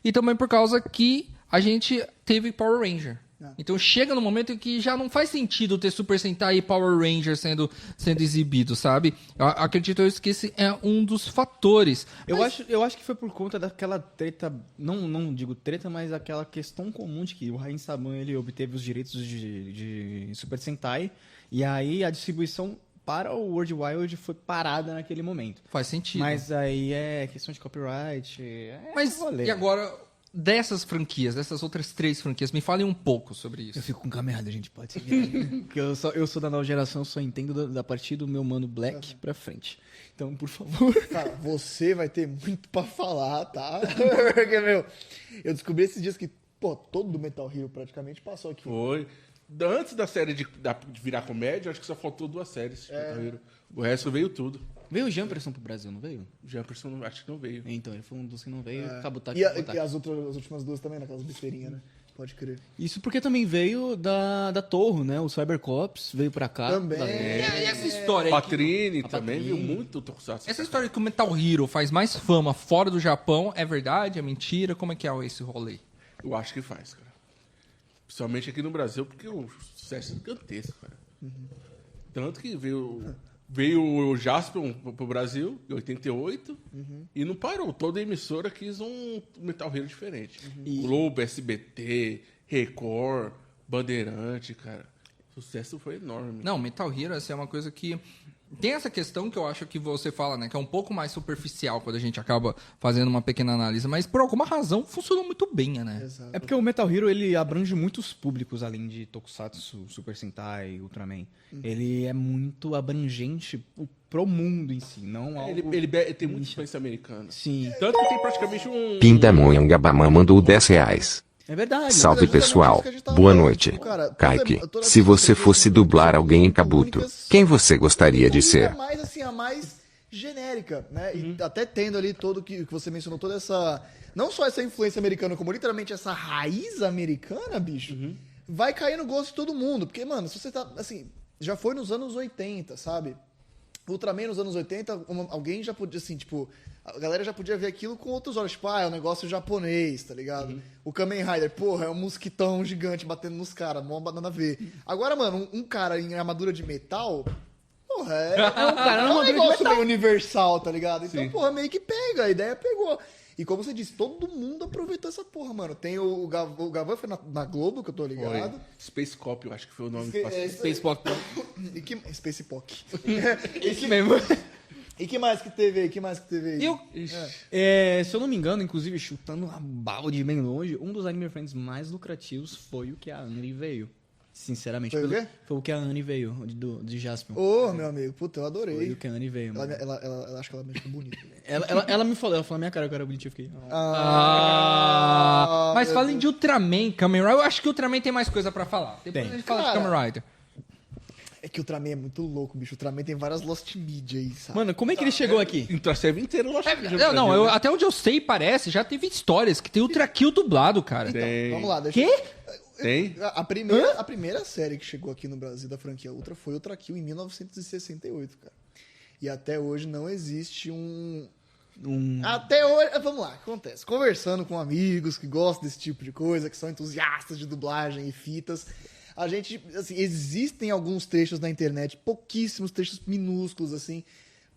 e também por causa que a gente teve Power Ranger. Então chega no momento em que já não faz sentido ter Super Sentai e Power Ranger sendo exibido, sabe? Eu acredito que esse é um dos fatores. Eu acho que foi por conta daquela treta, não digo treta, mas aquela questão comum de que o Rain Saban ele obteve os direitos de Super Sentai, e aí a distribuição para o World Wild foi parada naquele momento. Faz sentido. Mas aí é questão de copyright. E agora, dessas franquias, dessas outras 3 franquias, me falem um pouco sobre isso. Eu fico com camerada, gente, pode seguir. Porque eu sou da nova geração, só entendo da partir do meu mano Black pra frente. Então, por favor. Cara, você vai ter muito pra falar, tá? Porque, eu descobri esses dias que, todo Metal Hero praticamente passou aqui. Foi. Antes da série de virar comédia, acho que só faltou 2 séries de Metal Hero. O resto veio tudo. Veio o Jumperson pro Brasil, não veio? O Jumperson acho que não veio. Então, ele foi um dos que não veio. E as últimas 2 também, naquelas besteirinhas, né? Pode crer. Isso porque também veio da Torre, né? O Cybercops veio pra cá. Também. E essa história aí? Patrine também viu muito Tokusatsu. Essa história que o Metal Hero faz mais fama fora do Japão, é verdade? É mentira? Como é que é esse rolê? Eu acho que faz, cara. Principalmente aqui no Brasil, porque o sucesso é gigantesco, cara. Tanto que veio o Jaspion pro Brasil, em 88, e não parou. Toda emissora quis um Metal Hero diferente. Globo, SBT, Record, Bandeirante, cara. O sucesso foi enorme. Não, Metal Hero essa é uma coisa que... Tem essa questão que eu acho que você fala, né? Que é um pouco mais superficial quando a gente acaba fazendo uma pequena análise. Mas por alguma razão funcionou muito bem, né? Exato. É porque o Metal Hero ele abrange muitos públicos, além de Tokusatsu, Super Sentai, Ultraman. Ele é muito abrangente. pro mundo em si, não algo... Ele tem muita influência americana. Sim, Tanto que tem praticamente um... Pindamonhangabama mandou 10 reais. é verdade. Salve Mas é justamente pessoal, isso que a gente tava boa falando, noite. cara. Kaique, Toda se você vez fosse que dublar alguém em Kabuto, quem você gostaria de a ser? mais assim, a mais genérica, né? E até tendo ali todo que você mencionou, toda essa... Não só essa influência americana, como literalmente essa raiz americana, bicho, vai cair no gosto de todo mundo. Porque, mano, se você tá, assim, já foi nos anos 80, sabe? Ultraman nos anos 80, alguém já podia, assim, tipo... A galera já podia ver aquilo com outros olhos. Tipo, é um negócio japonês, tá ligado? O Kamen Rider, porra, é um mosquitão gigante batendo nos caras, mó nada a ver. Agora, mano, um cara em armadura de metal... Porra, é um negócio meio universal, tá ligado? Então, porra, meio que pega, a ideia pegou. E como você disse, todo mundo aproveitou essa porra, mano. Tem o Gavan foi na Globo, que eu tô ligado. Foi. Space Cop, eu acho que foi o nome. Space Pop. Space Pock. Esse mesmo. E que mais que teve aí? Se eu não me engano, inclusive, chutando a balde bem longe, um dos anime friends mais lucrativos foi o que a Anne veio. Sinceramente. Foi o quê? Foi o que a Anne veio, de Jaspion. Ô, meu amigo, puta, eu adorei. Foi o que a Anne veio, mano. Ela acho que ela mexe bonita. Ela me falou, ela falou na minha cara que eu era bonitinho, eu fiquei... Mas meu falem de Ultraman, Kamen Rider. Eu acho que o Ultraman tem mais coisa pra falar. Depois Tem. a gente fala de Cara, Kamen Rider. É que o Ultraman é muito louco, bicho. O Ultraman tem várias Lost Media aí, sabe? Mano, como é que ele chegou aqui? Então a série inteira eu acho que Até onde eu sei, parece, já teve histórias que tem Ultra Kill dublado, cara. Então, Tem. vamos lá, deixa Quê? Tem? A primeira série que chegou aqui no Brasil da franquia Ultra foi Ultra Kill em 1968, cara. E até hoje não existe Até hoje, vamos lá, acontece. Conversando com amigos que gostam desse tipo de coisa, que são entusiastas de dublagem e fitas, a gente, assim, existem alguns trechos na internet, pouquíssimos trechos minúsculos, assim.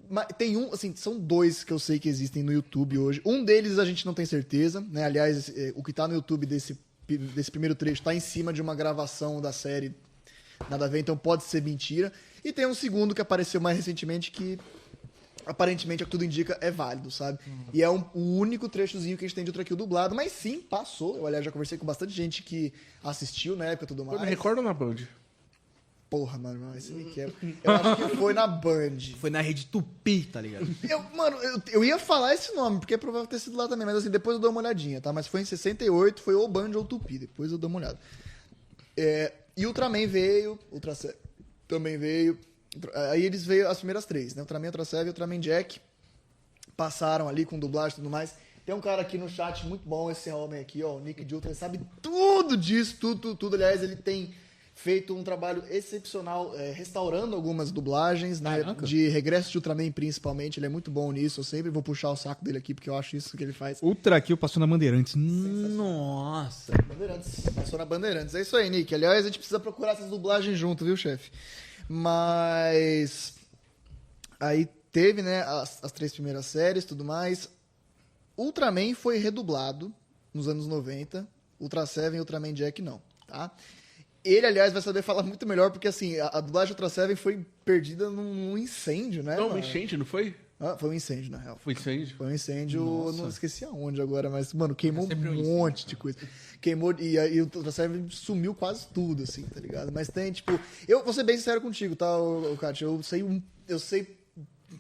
Mas tem são dois que eu sei que existem no YouTube hoje. Um deles a gente não tem certeza, né? Aliás, o que tá no YouTube desse primeiro trecho tá em cima de uma gravação da série, nada a ver, então pode ser mentira. E tem um segundo que apareceu mais recentemente que aparentemente, o que tudo indica, é válido, sabe? E é o único trechozinho que a gente tem de Ultra Kill dublado, mas sim, passou. Eu, aliás, já conversei com bastante gente que assistiu na época e tudo mais. Foi na Record ou na Band? Porra, mano, esse me quebra. Eu acho que foi na Band. Foi na Rede Tupi, tá ligado? Eu ia falar esse nome, porque é provável ter sido lá também, mas assim, depois eu dou uma olhadinha, tá? Mas foi em 68, foi ou Band ou Tupi, depois eu dou uma olhada. E Ultraman veio, Ultraman também veio. Aí eles veio as primeiras três, né? Ultraman, Ultra Seven e Ultraman Jack. Passaram ali com dublagem e tudo mais. Tem um cara aqui no chat muito bom, esse homem aqui, ó, o Nick de Ultra, ele sabe tudo disso, tudo. Aliás, ele tem feito um trabalho excepcional restaurando algumas dublagens, né? De Regresso de Ultraman principalmente, ele é muito bom nisso, eu sempre vou puxar o saco dele aqui, porque eu acho isso que ele faz. Ultra Kill passou na Bandeirantes. Nossa! Bandeirantes, passou na Bandeirantes. É isso aí, Nick. Aliás, a gente precisa procurar essas dublagens junto, viu, chefe? Mas aí teve, né, as três primeiras séries, tudo mais. Ultraman foi redublado nos anos 90, Ultra Seven e Ultraman Jack não, tá? Ele, aliás, vai saber falar muito melhor, porque assim, a dublagem Ultra Seven foi perdida num incêndio, né? Não, um enchente, não foi? Foi um incêndio, na real. Foi incêndio? Foi um incêndio, não esqueci aonde agora, mas, mano, queimou um monte de coisa. Queimou, e o Ultra Seven sumiu quase tudo, assim, tá ligado? Mas tem, tipo... Eu vou ser bem sincero contigo, tá, Kátia? Eu sei,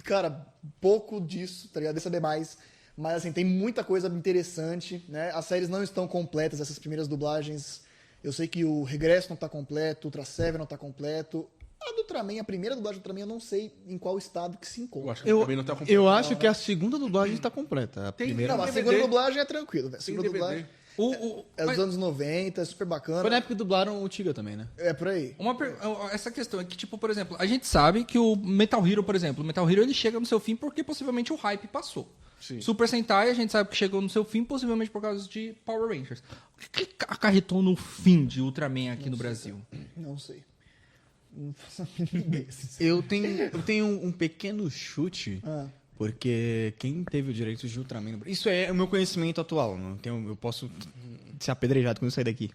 cara, pouco disso, tá ligado? De saber mais. Mas, assim, tem muita coisa interessante, né? As séries não estão completas, essas primeiras dublagens. Eu sei que o Regresso não tá completo, o Ultra Seven não tá completo. A do Ultraman, a primeira dublagem do Ultraman, eu não sei em qual estado que se encontra. Eu acho que também não tá completo. Eu acho que a segunda dublagem está completa. A Tem- primeira... Não, a DVD. segunda dublagem é tranquilo, velho. A Tem segunda DVD. dublagem é dos anos 90, é super bacana. Foi na época que dublaram o Tiga também, né? É por aí. Essa questão é que, tipo, por exemplo, a gente sabe que o Metal Hero, por exemplo, o Metal Hero ele chega no seu fim porque possivelmente o hype passou. Sim. Super Sentai, a gente sabe que chegou no seu fim possivelmente por causa de Power Rangers. O que acarretou no fim de Ultraman aqui no Brasil? Não sei. Não faço a mínima ideia. Eu tenho um pequeno chute, Ah. porque quem teve o direito de Ultraman... no Brasil- Isso é o meu conhecimento atual, não tenho, eu posso ser apedrejado quando eu sair daqui.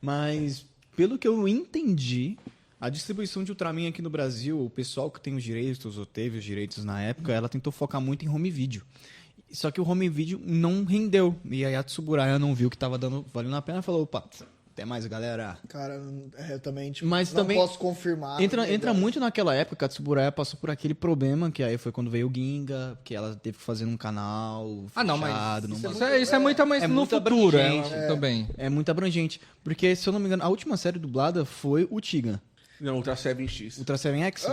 Mas, pelo que eu entendi, a distribuição de Ultraman aqui no Brasil, o pessoal que tem os direitos, ou teve os direitos na época, ela tentou focar muito em home video. Só que o home video não rendeu. E aí a Tsuburaya não viu que estava valendo a pena e falou, opa, Até mais, galera. Cara, eu também, tipo, Mas não também posso confirmar. Entra muito naquela época que a Tsuburaya passou por aquele problema, que aí foi quando veio o Ginga, que ela teve que fazer um canal Não, mas fechado, isso é muito mais é no muito futuro, abrangente. também. É muito abrangente. Porque, se eu não me engano, a última série dublada foi o Tiga. Não, Ultra 7X. Ultra 7X.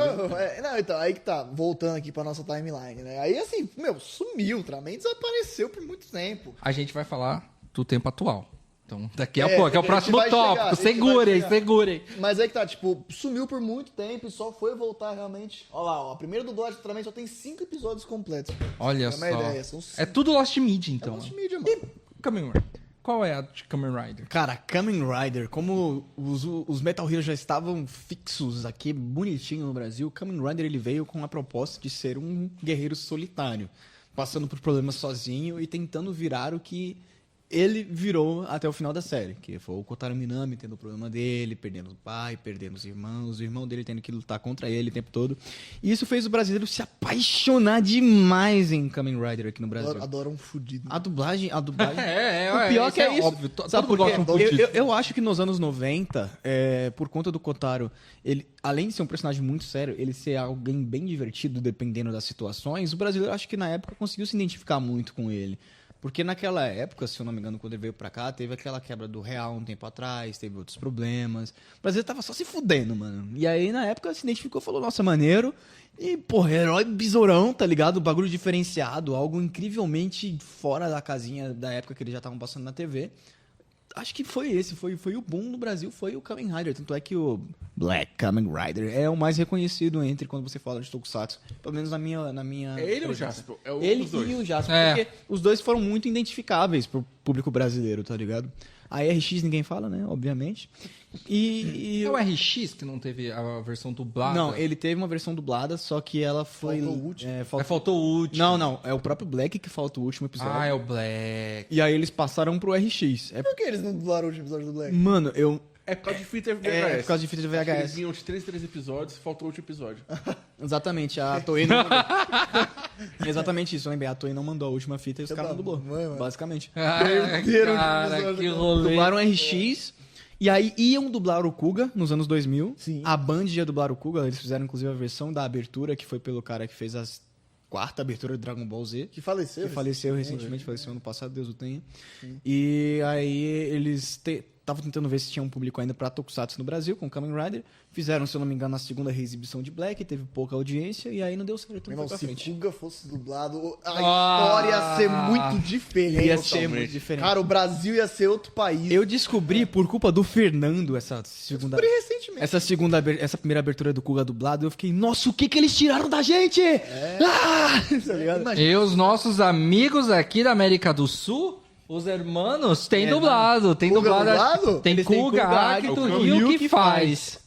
Não, então, aí que tá, voltando aqui pra nossa timeline, né? Aí, assim, sumiu, Ultraman desapareceu por muito tempo. A gente vai falar do tempo atual. Então, daqui a É, pouco, é o a gente próximo vai tópico. chegar, a gente Segurem, vai chegar. segurem. Mas aí que tá, tipo, sumiu por muito tempo e só foi voltar realmente. Olha lá, ó, a primeira dublagem do Ultraman só tem 5 episódios completos. Olha É só. uma ideia, são É tudo Lost Media, É então. Lost Media, mano. Kamen Rider. Qual é a de Kamen Rider? Cara, Kamen Rider, como os Metal Heroes já estavam fixos aqui, bonitinho no Brasil, Kamen Rider ele veio com a proposta de ser um guerreiro solitário, passando por problemas sozinho e tentando virar o que ele virou até o final da série, que foi o Kotaro Minami tendo o problema dele, perdendo o pai, perdendo os irmãos, o irmão dele tendo que lutar contra ele o tempo todo. E isso fez o brasileiro se apaixonar demais em Kamen Rider aqui no Brasil. Adoro um fudido. A dublagem... O pior isso que é isso. óbvio. Sabe Todo por quê? mundo gosta de um fudido. Eu acho que nos anos 90, por conta do Kotaro, ele, além de ser um personagem muito sério, ele ser alguém bem divertido, dependendo das situações, o brasileiro, acho que na época, conseguiu se identificar muito com ele. Porque naquela época, se eu não me engano, quando ele veio pra cá, teve aquela quebra do real um tempo atrás, teve outros problemas. O brasileiro tava só se fudendo, mano. E aí, na época, se identificou, falou, nossa, maneiro. E, porra, herói besourão, tá ligado? Bagulho diferenciado, algo incrivelmente fora da casinha da época que eles já estavam passando na TV. Acho que foi esse, foi o boom no Brasil, foi o Kamen Rider. Tanto é que o Black Kamen Rider é o mais reconhecido entre quando você fala de Tokusatsu. Pelo menos na minha É ele ou o presença. Jasper? É Ele os dois. e o Jasper, É. porque os dois foram muito identificáveis pro público brasileiro, tá ligado? A RX ninguém fala, né? Obviamente. E É o RX que não teve a versão dublada? não, ele teve uma versão dublada, só que ela foi... Faltou o último. Faltou o último. Não, é o próprio Black que falta o último episódio. Ah, é o Black. E aí eles passaram pro RX. Por que eles não dublaram o último episódio do Black? Mano, É por causa de fita VHS. É por causa de fita de Acho que eles VHS. vinham de 3 episódios, faltou o último episódio. Exatamente, a Toei não mandou. Exatamente isso, eu lembrei. A Toei não mandou a última fita e os caras não dublou. mãe, mano. Basicamente. Perderam o cara, episódio, que cara. rolê. Dublaram RX. E aí iam dublar o Kuga nos anos 2000. Sim. A Band ia dublar o Kuga. Eles fizeram inclusive a versão da abertura, que foi pelo cara que fez a quarta abertura de Dragon Ball Z. Que faleceu. Que faleceu recentemente, faleceu ano passado, Deus o tenha. E aí eles estavam tentando ver se tinha um público ainda pra Tokusatsu no Brasil, com Kamen Rider. Fizeram, se eu não me engano, a segunda reexibição de Black, teve pouca audiência, e aí não deu certo, Meu não irmão, foi pra se frente. Kuga fosse dublado, a história ia ser muito diferente. Ia ser muito diferente. Cara, o Brasil ia ser outro país. Eu descobri, por culpa do Fernando, essa recentemente. essa primeira abertura do Kuga dublado, eu fiquei, nossa, o que eles tiraram da gente? Tá ligado? Imagina. E os nossos amigos aqui da América do Sul, os hermanos, tem dublado. Tem Kuga dublado. dublado? Tem Eles têm Kuga, Kuga, Akito, o Ryu que faz.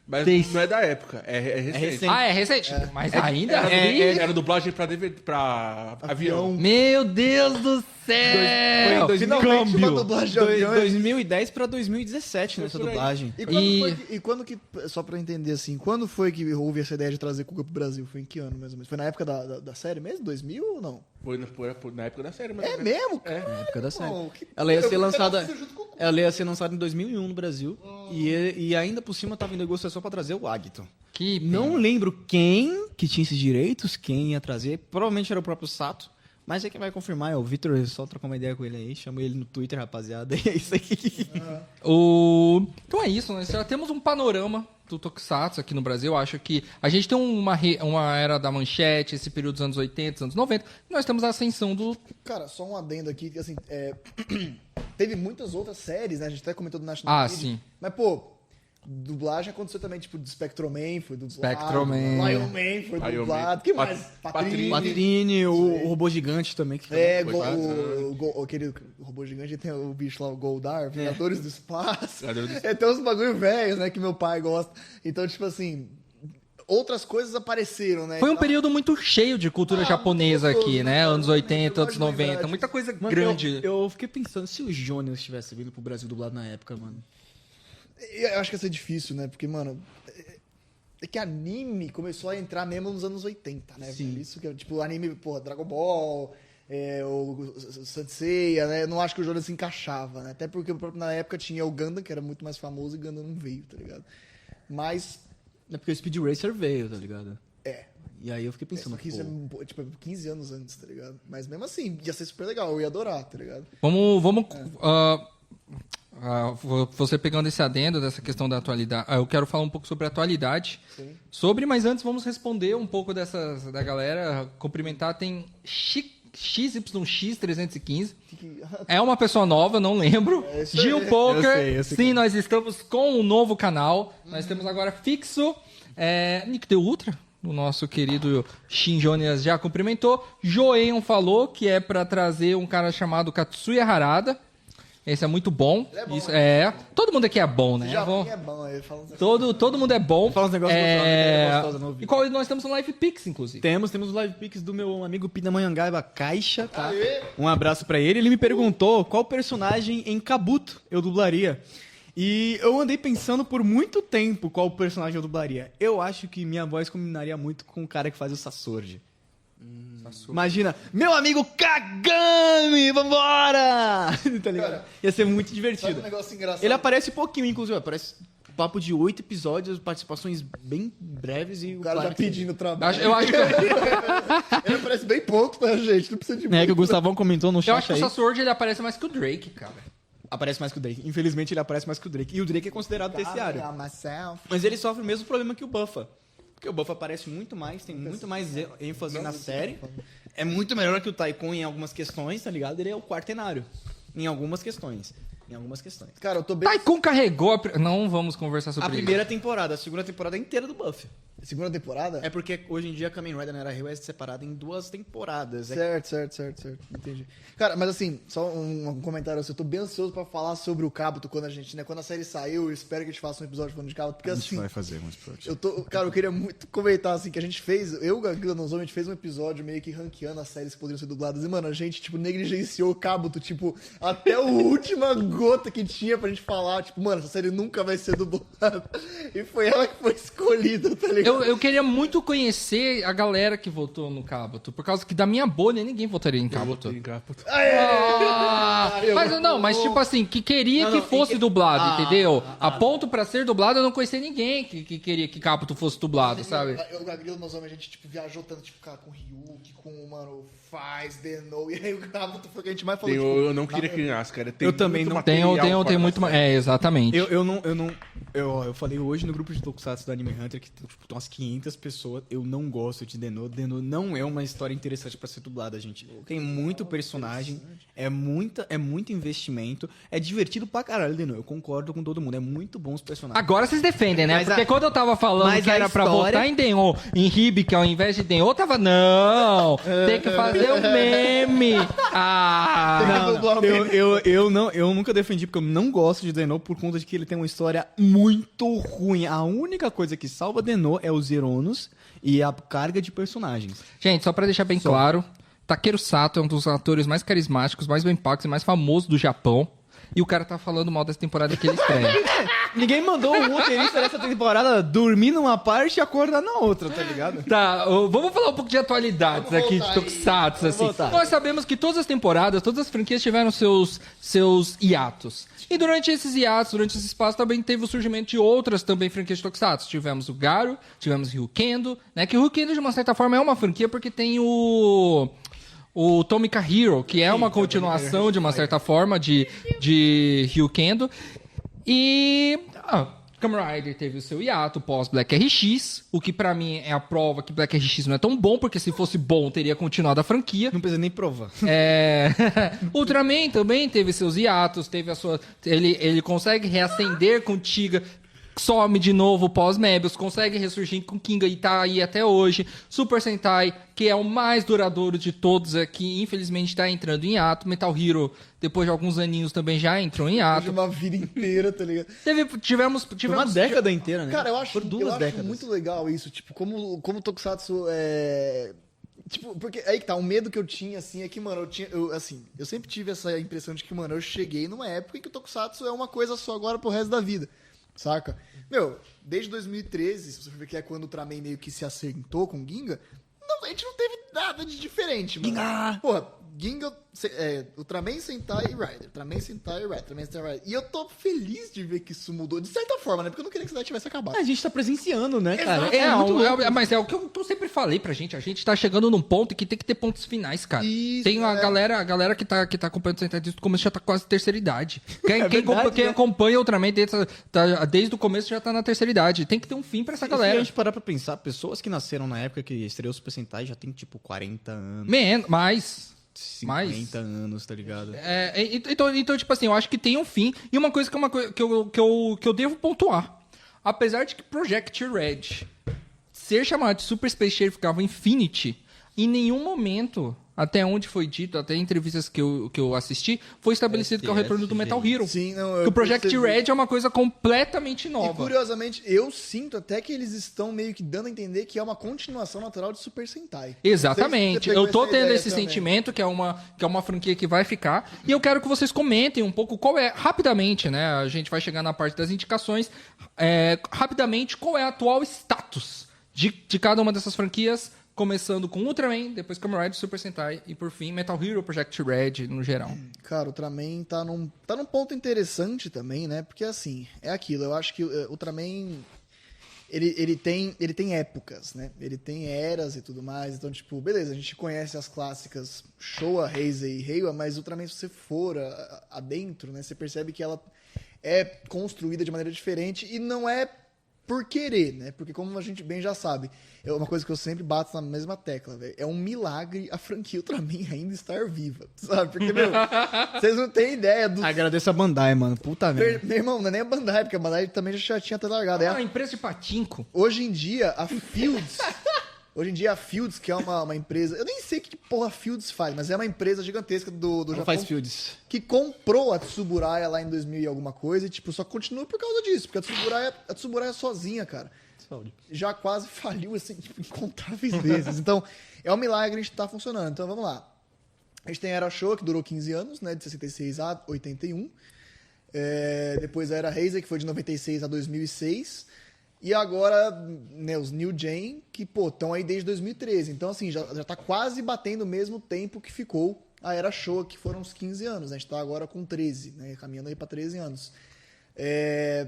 Mas Tem- não é da época, é recente. recente. Ah, é recente? Mas ainda Era dublagem pra avião. Meu Deus do céu! Foi em Finalmente uma dublagem de avião. 2010 pra 2017 nessa por aí. dublagem. E quando que, só pra eu entender assim, quando foi que houve essa ideia de trazer Kuga pro Brasil? Foi em que ano, mais ou menos? Foi na época da série mesmo? 2000 ou não? Foi na época da série, mas É mesmo? É. Na época da série. Pô, que- Ela ia ser eu lançada. nasci junto com o Kuga. Ela ia ser lançada em 2001 no Brasil. E ainda por cima tava em negociação pra trazer o Agito. Que Não lembro quem que tinha esses direitos, quem ia trazer. Provavelmente era o próprio Sato. Mas é quem vai confirmar, é o Victor. Só trocar uma ideia com ele aí. Chama ele no Twitter, rapaziada. E é isso aí. Então é isso, nós já temos um panorama do Tokusatsu aqui no Brasil. Eu acho que a gente tem uma era da manchete, esse período dos anos 80, anos 90. Nós temos a ascensão do... Cara, só um adendo aqui, que assim, teve muitas outras séries, né? A gente até comentou do National Ah, Kid. sim. Mas, pô, dublagem aconteceu também, tipo, do Spectroman foi dublado. Spectroman. Lion Man foi Lion dublado. Man. que mais? Patrini. Patrine, o robô gigante também. Que É, foi quase- aquele robô gigante, tem o bicho lá, o Goldar, Vingadores do Espaço. Vingadores do É, tem uns bagulho velhos, né, que meu pai gosta. Então, tipo assim, outras coisas apareceram, né? Foi um Então, período muito cheio de cultura japonesa muito aqui, né? gostoso, Anos cara. 80, anos Eu gosto de lembrar 90. Muita coisa Mano, grande. Eu fiquei pensando se o Jonas tivesse vindo pro Brasil dublado na época, mano. Eu acho que ia ser difícil, né? Porque, mano, é que anime começou a entrar mesmo nos anos 80, né? Sim. velho? Isso que, tipo, anime, porra, Dragon Ball, o Saint Seiya, né? Eu não acho que o Jonas se encaixava, né? Até porque na época tinha o Gundam, que era muito mais famoso, e o Gundam não veio, tá ligado? Mas... É porque o Speed Racer veio, tá ligado? É. E aí eu fiquei pensando, Isso é, tipo, 15 anos antes, tá ligado? Mas mesmo assim, ia ser super legal, eu ia adorar, tá ligado? Você pegando esse adendo dessa questão da atualidade, eu quero falar um pouco sobre a atualidade. Sim. Mas antes vamos responder um pouco da galera. Cumprimentar, tem XYX315. É uma pessoa nova, não lembro. isso aí. Gil Poker. Eu sei Sim, nós estamos com um novo canal. Nós temos agora fixo. Nick The Ultra, o nosso querido Shin Jonias já cumprimentou. Joeon falou que é para trazer um cara chamado Katsuya Harada. Esse é muito bom. Ele é bom, Isso, todo mundo aqui é bom, né? Já é bom, ele fala Todo mundo é bom. Fala uns negócios gostosos no vídeo. E nós temos um Live Pix, inclusive. Temos os live pics do meu amigo Pindamonhangaba Caixa, tá? Um abraço pra ele. Ele me perguntou qual personagem em Kabuto eu dublaria. E eu andei pensando por muito tempo qual personagem eu dublaria. Eu acho que minha voz combinaria muito com o cara que faz o Sassordi. Imagina, meu amigo Kagami, vambora! Tá ligado? Cara, ia ser muito Sabe divertido. um negócio engraçado? Ele aparece pouquinho, inclusive. Aparece papo de 8 episódios, participações bem breves e O cara já pedindo trabalho. Eu acho que, Ele aparece bem pouco pra gente, não precisa de É que o Gustavão comentou no eu chat acho que o aí. Sassordi ele aparece mais que o Drake, cara. Aparece mais que o Drake. Infelizmente, ele aparece mais que o Drake. E o Drake é considerado terciário. Mas ele sofre o mesmo problema que o Buffa. Porque o Buffa aparece muito mais, tem muito mais ênfase na série. É muito melhor que o Taikon em algumas questões, tá ligado? Ele é o quartenário. Em algumas questões. Cara, eu tô bem... Taikon carregou Não vamos conversar sobre A isso. primeira temporada, a segunda temporada inteira do Buffy. Segunda temporada? É porque hoje em dia Kamen Rider na Era Hill é separada em 2 temporadas. Certo. Entendi. Cara, mas assim, só um comentário assim, eu tô bem ansioso pra falar sobre o Kabuto quando a série saiu, eu espero que a gente faça um episódio falando de Kabuto, porque assim... fazer um episódio. eu queria muito comentar, assim, que a gente fez, eu e o Gaguila Nozoma, a gente fez um episódio meio que ranqueando as séries que poderiam ser dubladas, e, mano, a gente, tipo, negligenciou o Kabuto, tipo, até a última gota que tinha pra gente falar, tipo, mano, essa série nunca vai ser dublada, e foi ela que foi escolhida, tá ligado? Eu queria muito conhecer a galera que votou no Kabuto, por causa que da minha bolha ninguém votaria em Kabuto. Mas tipo assim, que queria que fosse dublado, entendeu? A ponto pra ser dublado, eu não conhecia ninguém que queria que Kabuto fosse dublado, sabe? Eu e o Gaguila Nozoma, a gente, tipo, viajou tanto, tipo, cara, com o Ryuki, com o, mano, Faz, Denou, e aí o Kabuto foi o que a gente mais falou, tipo, Eu não queria criança, cara. Eu também não Tem muito mais. Exatamente. Eu falei hoje no grupo de Tokusatsu do Anime Hunter que tipo, tem umas 500 pessoas. Eu não gosto de Denou. Denou não é uma história interessante pra ser dublada, gente. Tem muito personagem, é muito investimento, é divertido pra caralho, Denou. Eu concordo com todo mundo, é muito bom os personagens. Agora vocês defendem, né? Mas Porque quando eu tava falando mas que a era pra história- votar em Denô, em Hibiki ao invés de Denô, eu tava, não, tem que fazer o meme. Eu nunca defendi porque eu não gosto de Denou por conta de que ele tem uma história muito ruim. A única coisa que salva Denou é os Zeronos e a carga de personagens. Gente, só pra deixar bem claro, Takeru Sato é um dos atores mais carismáticos, mais bem pagos e mais famosos do Japão. E o cara tá falando mal dessa temporada que ele estreia. Ninguém mandou o roteirista dessa temporada dormir numa parte e acordar na outra, tá ligado? Tá, vamos falar um pouco de atualidades aqui de Tokusatsu, assim. voltar. Nós sabemos que todas as temporadas, todas as franquias tiveram seus hiatos. E durante esses hiatos, durante esse espaço, também teve o surgimento de outras também franquias de Tokusatsu. Tivemos o Garo, tivemos o Ryukendo, né? Que o Ryukendo, de uma certa forma, é uma franquia porque tem o Tomica Hero, que é uma continuação, de uma certa forma, de Ryukendo. E Kamen Rider teve o seu hiato pós-Black RX, o que pra mim é a prova que Black RX não é tão bom, porque se fosse bom, teria continuado a franquia. Não precisa nem provar. Ultraman também teve seus hiatos, teve a sua... Ele consegue reacender com Tiga, some de novo pós-Mebius, consegue ressurgir com Kinga e tá aí até hoje. Super Sentai, que é o mais duradouro de todos aqui, infelizmente tá entrando em hiato. Metal Hero, depois de alguns aninhos, também já entrou em de hiato. uma vida inteira, tá ligado? Tivemos Foi uma década inteira, né? Cara, eu acho, Por duas décadas. muito legal isso, tipo, como o Tokusatsu é... Tipo, porque aí que tá, o medo que eu tinha, assim, é que, mano, eu sempre tive essa impressão de que, mano, eu cheguei numa época em que o Tokusatsu é uma coisa só agora pro resto da vida, saca? Meu, desde 2013, se você for ver que é quando o Ultraman meio que se assentou com o Ginga, a gente não teve nada de diferente, mano. Ginga! Porra, Ginga, Ultraman, Sentai e Rider. Ultraman, Sentai e Rider. Ultraman, Sentai e Rider. E eu tô feliz de ver que isso mudou, de certa forma, né? Porque eu não queria que isso daí tivesse acabado. A gente tá presenciando, né, cara? Mas é o que eu sempre falei pra gente. A gente tá chegando num ponto que tem que ter pontos finais, cara. Isso, tem a galera que tá acompanhando o Sentai desde o começo já tá quase terceira idade. Quem né? acompanha Ultraman desde o começo já tá na terceira idade. Tem que ter um fim pra essa Se galera. a gente parar pra pensar, pessoas que nasceram na época que estreou o Super Sentai já tem, tipo, 40 anos. Mais. 50 anos, tá ligado? Então, tipo assim, eu acho que tem um fim. E uma coisa que eu devo pontuar. Apesar de que Project Red ser chamado de Super Space Sheriff Gavan Infinity, em nenhum momento, até onde foi dito, até em entrevistas que eu assisti, foi estabelecido que é o retorno do Metal Hero. Sim, Que o Project Red é uma coisa completamente nova. E curiosamente, eu sinto até que eles estão meio que dando a entender que é uma continuação natural de Super Sentai. Exatamente. Eu tô tendo esse também. sentimento que é uma franquia que vai ficar. E eu quero que vocês comentem um pouco qual é, rapidamente, né? A gente vai chegar na parte das indicações. Rapidamente, qual é o atual status de cada uma dessas franquias, começando com Ultraman, depois Kamen Rider, Super Sentai e, por fim, Metal Hero, Project Red, no geral. Cara, o Ultraman tá num ponto interessante também, né? Porque, assim, é aquilo. Eu acho que o Ultraman, ele tem épocas, né? Ele tem eras e tudo mais. Então, tipo, beleza, a gente conhece as clássicas Showa, Heisei e Reiwa, mas o Ultraman, se você for adentro, né? Você percebe que ela é construída de maneira diferente e não é por querer, né? Porque como a gente bem já sabe, é uma coisa que eu sempre bato na mesma tecla, velho. É um milagre a franquia Ultraman ainda estar viva, sabe? Porque, meu, vocês não têm ideia do... Agradeço a Bandai, mano. Puta merda. Meu irmão, não é nem a Bandai, porque a Bandai também já tinha até largado. Ah, empresa de patinco. Hoje em dia, a Fields... que é uma empresa... Eu nem sei o que porra a Fields faz, mas é uma empresa gigantesca do Não Japão. faz fields. Que comprou a Tsuburaya lá em 2000 e alguma coisa e, tipo, só continua por causa disso. Porque a Tsuburaya sozinha, cara, Saúde. já quase faliu, assim, tipo, incontáveis vezes. Então, é um milagre a gente tá funcionando. Então, vamos lá. A gente tem a Era Showa, que durou 15 anos, né? De 66 a 81. Depois a Era Heisei, que foi de 96 a 2006. E agora, né, os New Gen, que, pô, estão aí desde 2013. Então, assim, já tá quase batendo o mesmo tempo que ficou a Era Showa, que foram uns 15 anos. A gente tá agora com 13, né? Caminhando aí pra 13 anos. E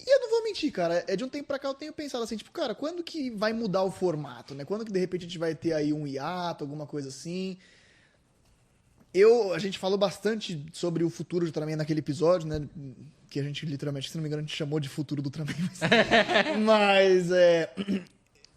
eu não vou mentir, cara. De um tempo pra cá eu tenho pensado assim, tipo, cara, quando que vai mudar o formato, né? Quando que, de repente, a gente vai ter aí um hiato, alguma coisa assim? A gente falou bastante sobre o futuro do Ultraman naquele episódio, né? Que a gente literalmente, se não me engano, a gente chamou de futuro do Ultraman. Mas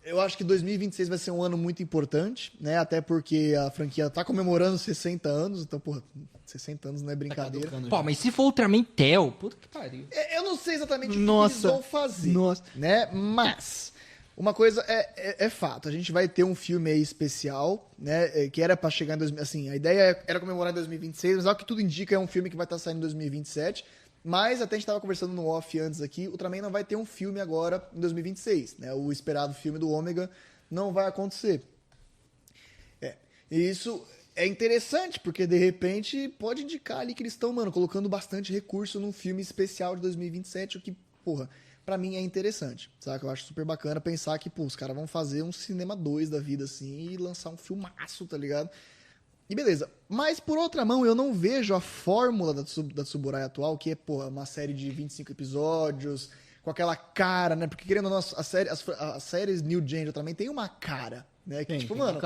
eu acho que 2026 vai ser um ano muito importante, né? Até porque a franquia tá comemorando 60 anos, então, porra, 60 anos não é brincadeira. Pô, mas se for Ultraman Tel, puta que pariu. Eu não sei exatamente o que eles vão fazer, né? Mas uma coisa é fato, a gente vai ter um filme aí especial, né? Que era pra chegar em 2000, assim, a ideia era comemorar em 2026, mas ao que tudo indica é um filme que vai estar saindo em 2027. Mas até a gente estava conversando no off antes aqui, o Ultraman não vai ter um filme agora em 2026, né? O esperado filme do Ômega não vai acontecer. E isso é interessante, porque de repente pode indicar ali que eles estão, mano, colocando bastante recurso num filme especial de 2027, o que, porra, pra mim é interessante, sabe? Eu acho super bacana pensar que, pô, os caras vão fazer um Cinema 2 da vida, assim, e lançar um filmaço, tá ligado? E beleza, mas por outra mão eu não vejo a fórmula da Tsuburaya atual, que é, porra, uma série de 25 episódios, com aquela cara, né? Porque querendo ou não, as séries New Gen também tem uma cara, né? Que, tipo, mano,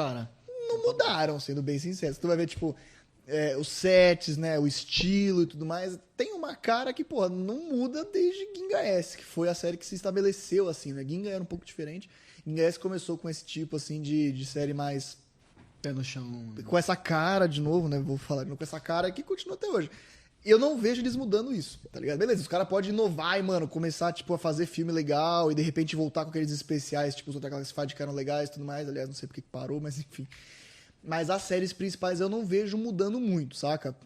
não mudaram, sendo bem sincero. Tu vai ver, tipo, os sets, né? O estilo e tudo mais. Tem uma cara que, porra, não muda desde Ginga S, que foi a série que se estabeleceu assim, né? Ginga era um pouco diferente. Ginga S começou com esse tipo, assim, de série mais pé no chão. Com essa cara, de novo, né? Vou falar com essa cara que continua até hoje. Eu não vejo eles mudando isso, tá ligado? Beleza, os caras podem inovar e, mano, começar, tipo, a fazer filme legal e, de repente, voltar com aqueles especiais, tipo, os Ultra Classified que eram legais e tudo mais. Aliás, não sei porque que parou, mas enfim. Mas as séries principais eu não vejo mudando muito, saca?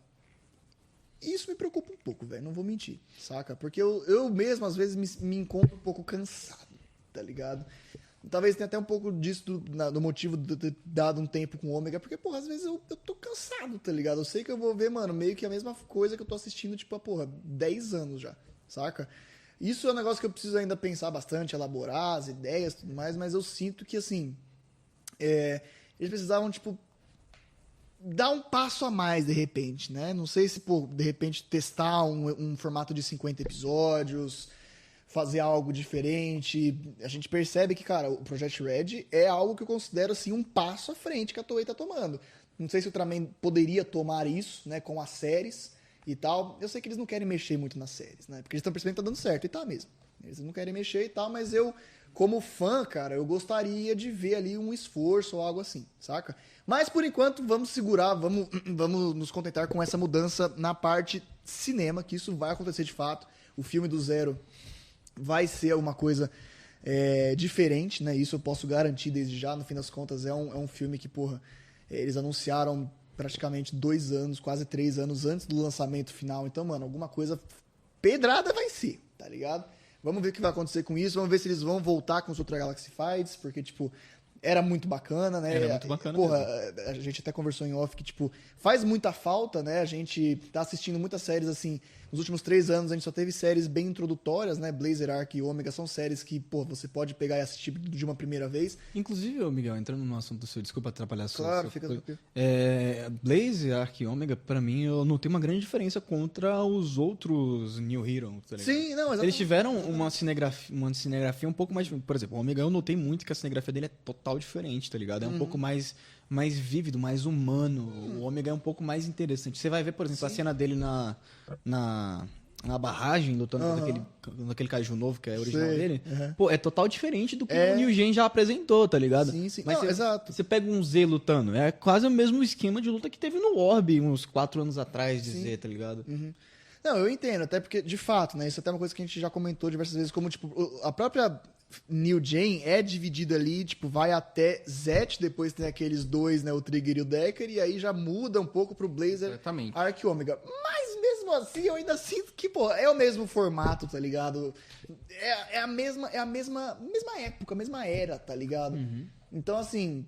Isso me preocupa um pouco, velho. Não vou mentir, saca? Porque eu mesmo, às vezes, me encontro um pouco cansado, tá ligado? Talvez tenha até um pouco disso do motivo de ter dado um tempo com o Ômega, porque, porra, às vezes eu tô cansado, tá ligado? Eu sei que eu vou ver, mano, meio que a mesma coisa que eu tô assistindo, tipo, 10 anos já, saca? Isso é um negócio que eu preciso ainda pensar bastante, elaborar as ideias e tudo mais, mas eu sinto que, assim, eles precisavam, tipo, dar um passo a mais, de repente, né? Não sei se, pô, de repente, testar um formato de 50 episódios, fazer algo diferente. A gente percebe que, cara, o Project Red é algo que eu considero, assim, um passo à frente que a Toei tá tomando. Não sei se o Ultraman poderia tomar isso, né, com as séries e tal. Eu sei que eles não querem mexer muito nas séries, né? Porque eles estão percebendo que tá dando certo, e tá mesmo. Eles não querem mexer e tal, mas eu, como fã, cara, eu gostaria de ver ali um esforço ou algo assim, saca? Mas, por enquanto, vamos segurar, vamos nos contentar com essa mudança na parte cinema, que isso vai acontecer de fato. O filme do Zero vai ser uma coisa diferente, né? Isso eu posso garantir desde já. No fim das contas, é um filme que, porra, eles anunciaram praticamente 2 anos, quase 3 anos antes do lançamento final. Então, mano, alguma coisa pedrada vai ser, tá ligado? Vamos ver o que vai acontecer com isso. Vamos ver se eles vão voltar com os Ultra Galaxy Fights, porque, tipo, era muito bacana, né? Era muito bacana. Porra, a gente até conversou em off que, tipo, faz muita falta, né? A gente tá assistindo muitas séries, assim, nos últimos 3 anos a gente só teve séries bem introdutórias, né? Blazer, Ark e Ômega são séries que, pô, você pode pegar e assistir de uma primeira vez. Inclusive, Miguel, entrando no assunto do seu, desculpa atrapalhar a sua... Claro, fica tranquilo. Blazer, Ark e Ômega, pra mim, eu notei uma grande diferença contra os outros New Heroes, tá ligado? Sim, não, exatamente. Eles tiveram uma cinegrafia um pouco mais... Por exemplo, o Ômega, eu notei muito que a cinegrafia dele é total diferente, tá ligado? É um pouco mais vívido, mais humano. O Ômega é um pouco mais interessante. Você vai ver, por exemplo, a cena dele na barragem, lutando com aquele Kaiju novo, que é original dele. Pô, é total diferente do que o New Gen já apresentou, tá ligado? Sim, sim. Mas Não, exato. você pega um Z lutando, é quase o mesmo esquema de luta que teve no Orb uns 4 anos atrás de Z, tá ligado? Não, eu entendo, até porque, de fato, né? Isso é até uma coisa que a gente já comentou diversas vezes, como, tipo, a própria New Gen é dividida ali, tipo, vai até Zet, depois tem aqueles 2, né? O Trigger e o Decker, e aí já muda um pouco pro Blazer, Exatamente. Ark e Ômega. Mas mesmo assim, eu ainda sinto que, pô, é o mesmo formato, tá ligado? É a mesma época, a mesma era, tá ligado? Então, assim,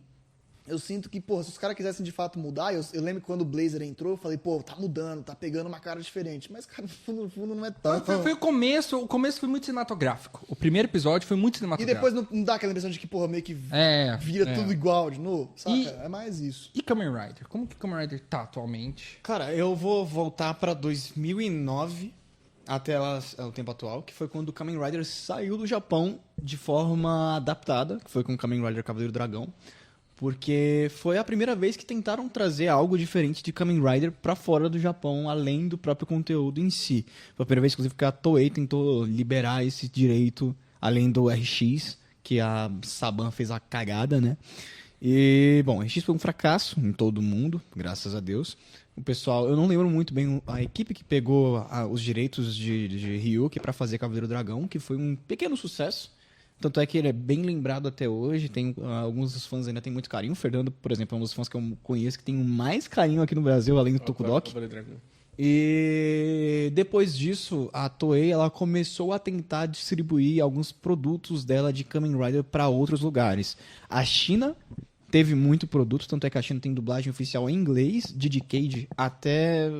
eu sinto que, pô, se os caras quisessem de fato mudar, eu lembro que quando o Blazer entrou, eu falei, pô, tá mudando, tá pegando uma cara diferente. Mas, cara, no fundo não é tão... Foi o começo foi muito cinematográfico. O primeiro episódio foi muito E cinematográfico. depois não dá aquela impressão de que, porra, meio que vira é. tudo igual de novo, saca? E- É mais isso. E Kamen Rider? Como que Kamen Rider tá atualmente? Cara, eu vou voltar pra 2009 até o tempo atual, que foi quando o Kamen Rider saiu do Japão de forma adaptada, que foi com o Kamen Rider Cavaleiro Dragão, porque foi a primeira vez que tentaram trazer algo diferente de Kamen Rider pra fora do Japão, além do próprio conteúdo em si. Foi a primeira vez, inclusive, que a Toei tentou liberar esse direito, além do RX, que a Saban fez a cagada, né? E, bom, o RX foi um fracasso em todo mundo, graças a Deus. O pessoal, eu não lembro muito bem a equipe que pegou os direitos de Ryuki pra fazer Cavaleiro Dragão, que foi um pequeno sucesso. Tanto é que ele é bem lembrado até hoje, tem alguns dos fãs ainda têm muito carinho. O Fernando, por exemplo, é um dos fãs que eu conheço que tem mais carinho aqui no Brasil, além do Tokudok. E depois disso, a Toei ela começou a tentar distribuir alguns produtos dela de Kamen Rider para outros lugares. A China teve muito produto, tanto é que a China tem dublagem oficial em inglês, de Decade até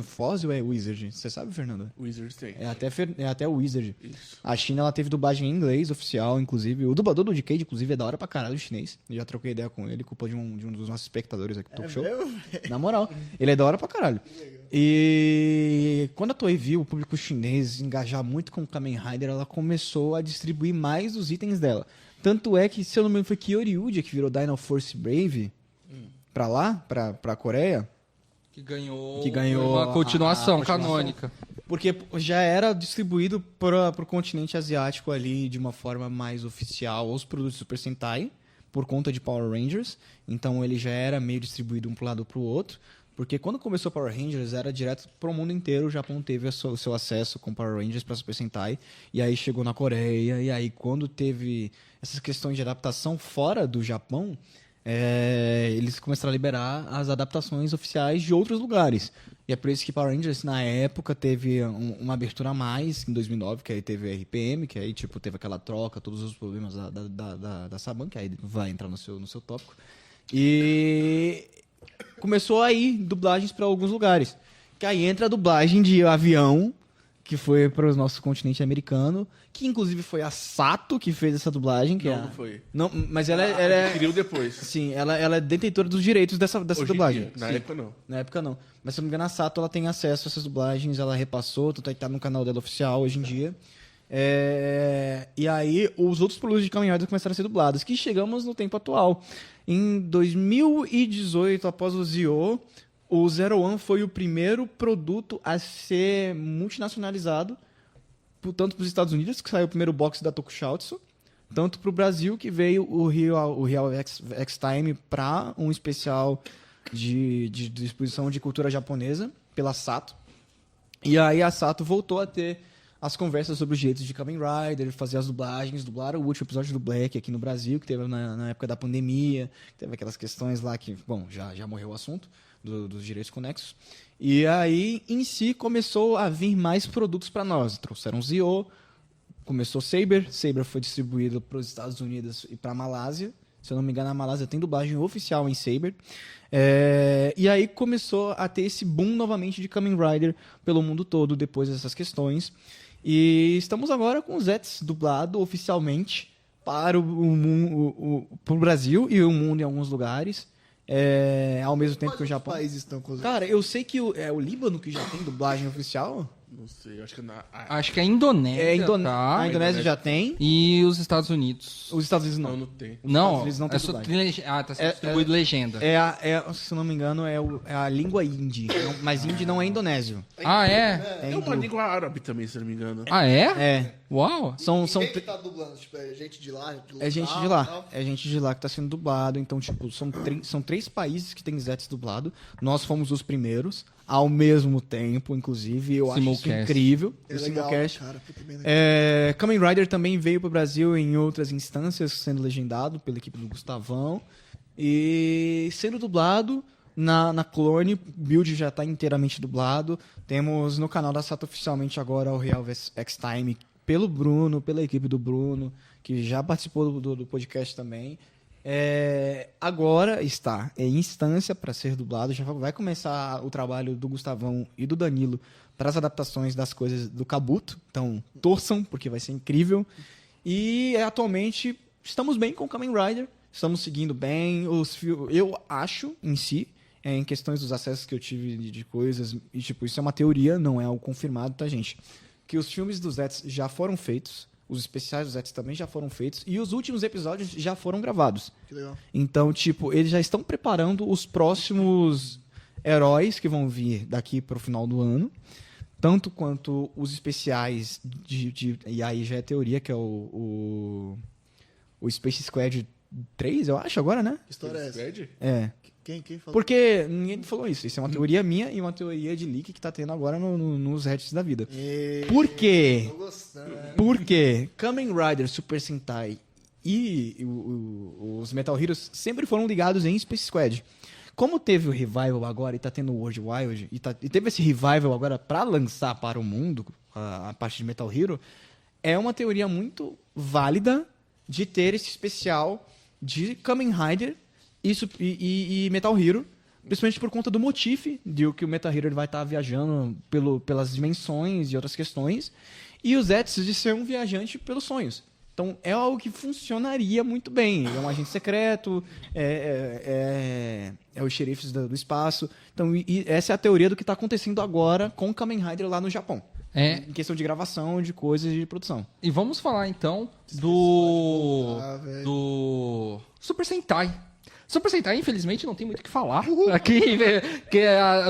Foz ou é Wizard? Você sabe, Fernando? Wizards tem. É até o Wizard. Isso. A China ela teve dublagem em inglês oficial, inclusive. O dublador do Decade, inclusive, é da hora pra caralho, chinês. Eu já troquei ideia com ele, culpa de um dos nossos espectadores aqui do Talk Show. Na moral, ele é da hora pra caralho. E quando a Toei viu o público chinês engajar muito com o Kamen Rider, ela começou a distribuir mais os itens dela. Tanto é que, se eu não me engano, foi Kyoryu que virou Dino Force Brave pra lá, pra Coreia. Que ganhou uma a continuação a canônica. Porque já era distribuído para o continente asiático ali de uma forma mais oficial os produtos Super Sentai, por conta de Power Rangers. Então ele já era meio distribuído um pro lado pro outro. Porque quando começou Power Rangers, era direto pro mundo inteiro. O Japão teve o seu acesso com Power Rangers para Super Sentai. E aí chegou na Coreia. E aí quando teve essas questões de adaptação fora do Japão, eles começaram a liberar as adaptações oficiais de outros lugares. E é por isso que Power Rangers, na época, teve uma abertura a mais, em 2009, que aí teve a RPM, que aí tipo, teve aquela troca, todos os problemas da Saban, que aí vai entrar no seu tópico. E começou a ir dublagens para alguns lugares. Que aí entra a dublagem de avião, que foi para o nosso continente americano, que inclusive foi a Sato que fez essa dublagem. Que Não foi. Não, mas ela é... Adquiriu depois. Sim, ela é detentora dos direitos dessa Hoje em dublagem. dia. Na Sim. época, não. Na época não. Mas se eu não me engano, a Sato ela tem acesso a essas dublagens, ela repassou, tanto é que tá no canal dela oficial hoje em dia. E aí, os outros produtos de Kamen Rider começaram a ser dublados, que chegamos no tempo atual. Em 2018, após o Zio, o Zero One foi o primeiro produto a ser multinacionalizado, tanto para os Estados Unidos, que saiu o primeiro box da Tokusatsu, tanto para o Brasil, que veio o Real X-Time para um especial de exposição de cultura japonesa, pela Sato. E aí a Sato voltou a ter as conversas sobre os direitos de Kamen Rider, fazer as dublagens, dublaram o último episódio do Black aqui no Brasil, que teve na época da pandemia, teve aquelas questões lá que, bom, já morreu o assunto dos direitos conexos. E aí, em si, começou a vir mais produtos para nós. Trouxeram Zio, começou Saber foi distribuído para os Estados Unidos e para a Malásia. Se eu não me engano, a Malásia tem dublagem oficial em Saber. E aí começou a ter esse boom novamente de Kamen Rider pelo mundo todo depois dessas questões. E estamos agora com o Zets dublado oficialmente para o Brasil e o mundo em alguns lugares. Ao mesmo tempo que o Japão. Países estão com os... Cara, eu sei que é o Líbano que já tem dublagem oficial. Não sei, acho que Acho que a Indonésia, tá? A Indonésia já tem. E os Estados Unidos. Os Estados Unidos não. não tem. Não, Eles não têm dublagem. tá sendo distribuído legenda. Se eu não me engano, é a língua hindi. Mas hindi não é indonésio. Ah, é? É uma língua árabe também, se não me engano. Ah, é? É. Uau! São Quem que tá dublando? Tipo, é gente de lá? É gente de lá. É gente de lá que tá sendo dublado. Então, tipo, são 3 países que tem Zets dublado. Nós fomos os primeiros, ao mesmo tempo, inclusive. Eu acho isso incrível. É O legal, simulcast. cara. Puta, bem legal. Kamen Rider também veio pro Brasil em outras instâncias, sendo legendado pela equipe do Gustavão. E sendo dublado na Clone, Build já está inteiramente dublado. Temos no canal da Sato oficialmente agora o Real X-Time pelo Bruno, pela equipe do Bruno, que já participou do podcast também. Agora está em instância para ser dublado. Já vai começar o trabalho do Gustavão e do Danilo para as adaptações das coisas do Kabuto. Então, torçam, porque vai ser incrível. E atualmente estamos bem com o Kamen Rider. Estamos seguindo bem. Eu acho, em si, em questões dos acessos que eu tive de coisas, e tipo, isso é uma teoria, não é algo confirmado, tá, gente? Que os filmes dos Zets já foram feitos, os especiais dos Zets também já foram feitos, e os últimos episódios já foram gravados. Que legal. Então, tipo, eles já estão preparando os próximos heróis que vão vir daqui para o final do ano, tanto quanto os especiais e aí já é teoria, que é o Space Squad 3, eu acho, agora, né? Que história é essa? Squad? É. Quem falou? Porque ninguém falou isso. Isso é uma teoria minha e uma teoria de leak que tá tendo agora nos Reddits da vida. Por quê? Tô gostando. Porque Kamen Rider, Super Sentai e os Metal Heroes sempre foram ligados em Space Squad. Como teve o revival agora e tá tendo o World Wild, e teve esse revival agora pra lançar para o mundo a parte de Metal Hero, é uma teoria muito válida de ter esse especial de Kamen Rider e Metal Hero, principalmente por conta do motif de que o Metal Hero vai estar viajando pelas dimensões e outras questões, e o Zets de ser um viajante pelos sonhos. Então é algo que funcionaria muito bem. Ele é um agente secreto, é os xerifes do espaço. Então essa é a teoria do que está acontecendo agora com o Kamen Rider lá no Japão. Em questão de gravação, de coisas e de produção. E vamos falar então do Super Sentai. Super Sentai, infelizmente, não tem muito o que falar. Aqui,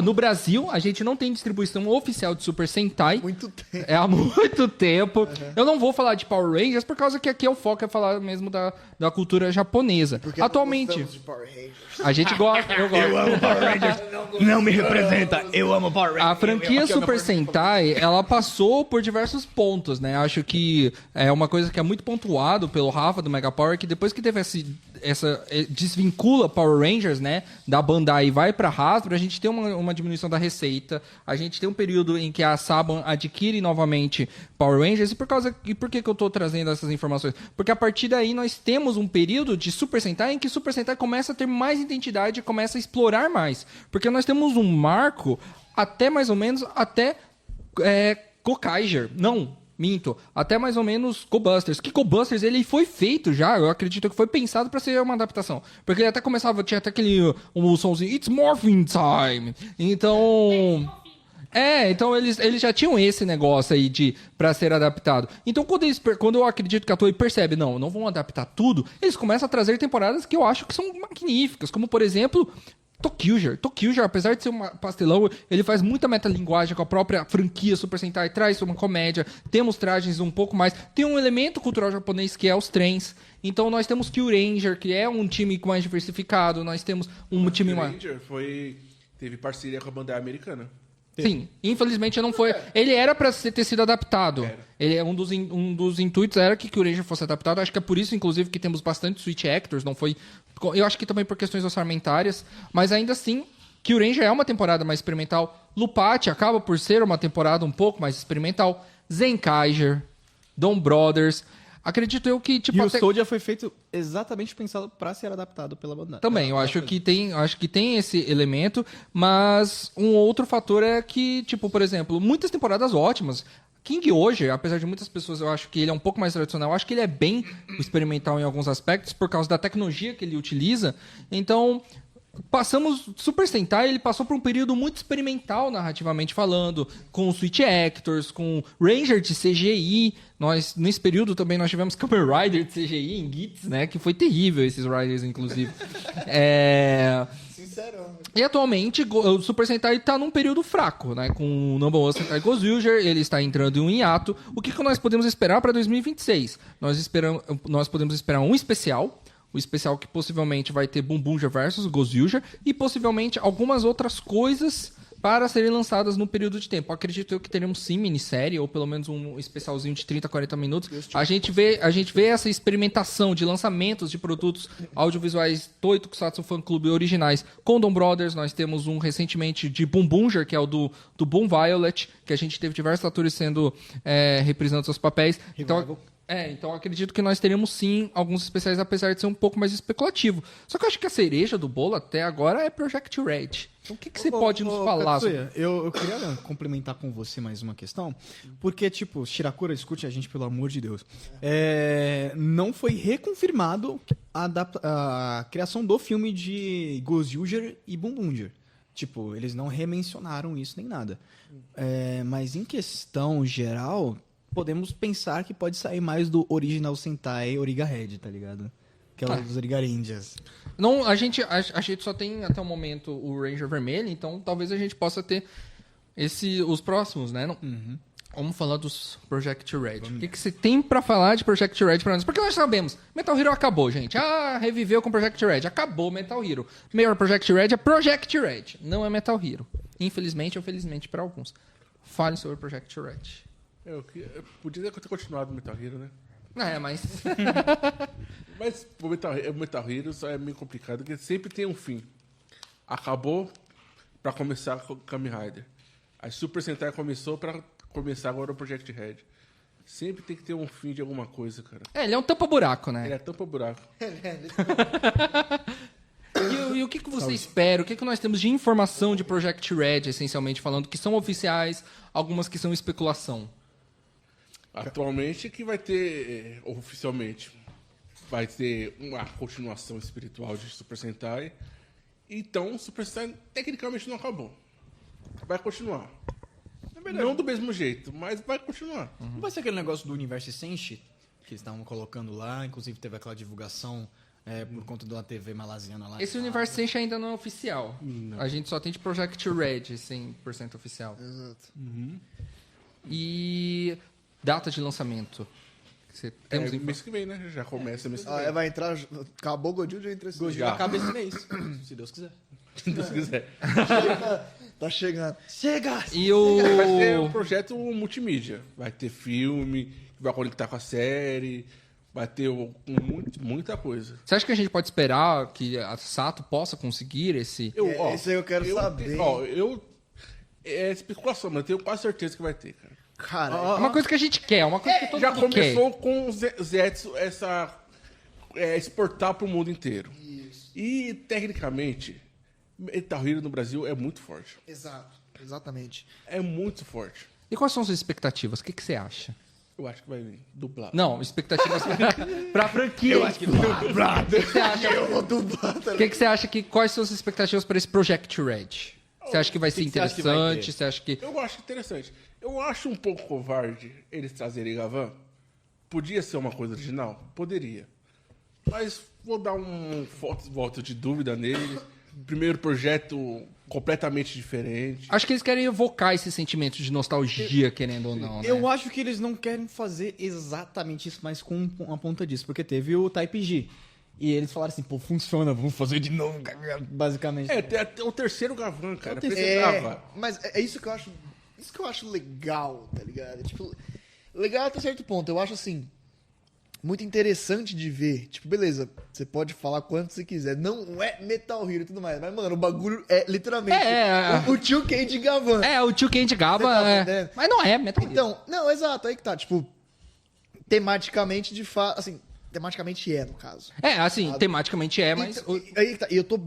no Brasil, a gente não tem distribuição oficial de Super Sentai. Muito tempo. Há muito tempo. Eu não vou falar de Power Rangers, por causa que aqui é o foco é falar mesmo da cultura japonesa. Porque Atualmente, nós gostamos de Power Rangers. a gente gosta, eu gosto. Eu amo Power Rangers. Não me representa. Eu amo Power Rangers. A franquia Super Sentai, ela passou por diversos pontos, né? Acho que é uma coisa que é muito pontuado pelo Rafa do Mega Power, que depois que teve essa desvincula Power Rangers, né, da Bandai e vai pra Hasbro, a gente tem uma diminuição da receita, a gente tem um período em que a Saban adquire novamente Power Rangers, e por que eu tô trazendo essas informações? Porque a partir daí nós temos um período de Super Sentai em que Super Sentai começa a ter mais identidade, começa a explorar mais, porque nós temos um marco até mais ou menos, Gokaiger. Não, minto. Até mais ou menos Go-Busters. Que Go-Busters, ele foi feito já, eu acredito que foi pensado pra ser uma adaptação. Porque ele até começava, tinha até aquele um somzinho, It's Morphin Time. Então... então eles já tinham esse negócio aí pra ser adaptado. Então quando eu acredito que a Toei percebe, não vão adaptar tudo, eles começam a trazer temporadas que eu acho que são magníficas, como por exemplo, ToQger, apesar de ser um pastelão, ele faz muita metalinguagem com a própria franquia Super Sentai, traz uma comédia, temos trajes um pouco mais, tem um elemento cultural japonês que é os trens. Então nós temos Kyuranger, que é um time mais diversificado, nós temos um time mais... Ranger teve parceria com a Bandai americana. Sim, infelizmente não foi. Ele era pra ter sido adaptado. Ele é um dos intuitos era que o Ranger fosse adaptado. Acho que é por isso, inclusive, que temos bastante Switch Actors. Não foi. Eu acho que também por questões orçamentárias. Mas ainda assim, que o Ranger é uma temporada mais experimental. Lupati acaba por ser uma temporada um pouco mais experimental. Zenkaiger, Dom Brothers. Acredito eu que tipo E o Soldier foi feito exatamente pensado pra ser adaptado pela Bandai. Também, eu acho que tem esse elemento, mas um outro fator é que, tipo, por exemplo, muitas temporadas ótimas. King hoje, apesar de muitas pessoas eu acho que ele é um pouco mais tradicional, eu acho que ele é bem experimental em alguns aspectos por causa da tecnologia que ele utiliza. Então, passamos Super Sentai, ele passou por um período muito experimental narrativamente falando, com Switch Actors, com Ranger de CGI. Nesse período também nós tivemos Kamen Rider de CGI em Gits, né? Que foi terrível esses Riders, inclusive. Sincerão. E atualmente o Super Sentai está num período fraco, né? Com o Number One Sentai Gozyuger, ele está entrando em um hiato. O que nós podemos esperar para 2026? Nós podemos esperar um especial. O especial que possivelmente vai ter Bumbunja versus Gozyuger e possivelmente algumas outras coisas para serem lançadas no período de tempo. Acredito eu que teremos sim minissérie, ou pelo menos um especialzinho de 30, 40 minutos. A gente vê essa experimentação de lançamentos de produtos audiovisuais Toei Tokusatsu Fan Club originais com Dom Brothers. Nós temos um recentemente de Bumbunja, que é o do Boom Violet, que a gente teve diversos atores sendo reprisando seus papéis. Então acredito que nós teremos sim alguns especiais, apesar de ser um pouco mais especulativo. Só que eu acho que a cereja do bolo até agora é Project Red. Então o que você pode nos falar Katsuya, sobre... Eu queria complementar com você mais uma questão, porque, tipo, Shirakura, escute a gente, pelo amor de Deus. Não foi reconfirmado a criação do filme de Gozyuger e Bumbunja. Tipo, eles não remencionaram isso nem nada. Mas em questão geral... podemos pensar que pode sair mais do Original Sentai Origa Red, tá ligado? Que é o dos Origa Rangers. Não, a gente só tem até o momento o Ranger Vermelho, então talvez a gente possa ter os próximos, né? Vamos falar dos Project Red. O que você tem pra falar de Project Red pra nós? Porque nós sabemos, Metal Hero acabou, gente. Reviveu com Project Red. Acabou Metal Hero. O melhor Project Red é Project Red, não é Metal Hero. Infelizmente ou felizmente pra alguns. Fale sobre Project Red. Eu podia ter continuado o Metal Hero, né? Mas... Mas o Metal Hero só é meio complicado, porque sempre tem um fim. Acabou pra começar com o Kamen Rider. A Super Sentai começou pra começar agora o Project Red. Sempre tem que ter um fim de alguma coisa, cara. Ele é um tampa-buraco, né? Ele é tampa-buraco. E o que você espera? O que nós temos de informação de Project Red, essencialmente falando, que são oficiais, algumas que são especulação? Atualmente que vai ter, oficialmente, vai ter uma continuação espiritual de Super Sentai. Então, Super Sentai tecnicamente não acabou. Vai continuar. Não do mesmo jeito, mas vai continuar. Não vai ser aquele negócio do Universo Senshi, que eles estavam colocando lá, inclusive teve aquela divulgação por conta de uma TV malasiana lá. Esse Universo Senshi ainda não é oficial. Não. A gente só tem de Project Red 100% oficial. Exato. E... data de lançamento. Temos mês que vem, né? Já começa mês que vem. Vai entrar... Acabou o Godil, já entra esse mês. Acaba esse mês, se Deus quiser. Se Deus quiser. Tá chegando. Chega! E o... Vai ter um projeto multimídia. Vai ter filme, que vai conectar com a série, vai ter muita coisa. Você acha que a gente pode esperar que a Sato possa conseguir esse... Esse aí eu quero saber. É especulação, mas eu tenho quase certeza que vai ter, cara. Cara, É uma coisa que a gente quer, uma coisa que todo já mundo quer. começou com o Zetsu exportar para o mundo inteiro. Isso. E, tecnicamente, Metal Hero no Brasil é muito forte. Exato. Exatamente. É muito forte. E quais são as suas expectativas? O que você acha? Eu acho que vai vir dublado. Não, expectativas pra franquia. Eu acho que dublado. O que você acha? Eu vou dublar, tá O que você acha que... Quais são as expectativas para esse Project Red? Você acha que vai ser que você acha que vai interessante? ter? Você acha que... Eu acho interessante. Eu acho um pouco covarde eles trazerem Gavan. Podia ser uma coisa original? Poderia. Mas vou dar um voto de dúvida nele. Primeiro projeto completamente diferente. Acho que eles querem evocar esse sentimento de nostalgia, querendo ou não, né? Eu acho que eles não querem fazer exatamente isso, mas com uma ponta disso, porque teve o Type G. E eles falaram assim, pô, funciona, vamos fazer de novo, basicamente. Tem até o terceiro Gavan, cara. É, Precisava. mas é isso que eu acho. Isso que eu acho legal, tá ligado? Tipo, legal até certo ponto. Eu acho assim. Muito interessante de ver. Tipo, beleza, você pode falar quanto você quiser. Não é Metal Hero e tudo mais. Mas, mano, o bagulho é literalmente o 2K de Gavan. É, o 2K de Gaba, Você tá entendendo? mas não é Metal Hero. Então, não, exato, aí que tá. Tipo, tematicamente, de fato. Assim, tematicamente é, no caso. É, assim, tematicamente é, mas... Então, aí que tá. E eu tô.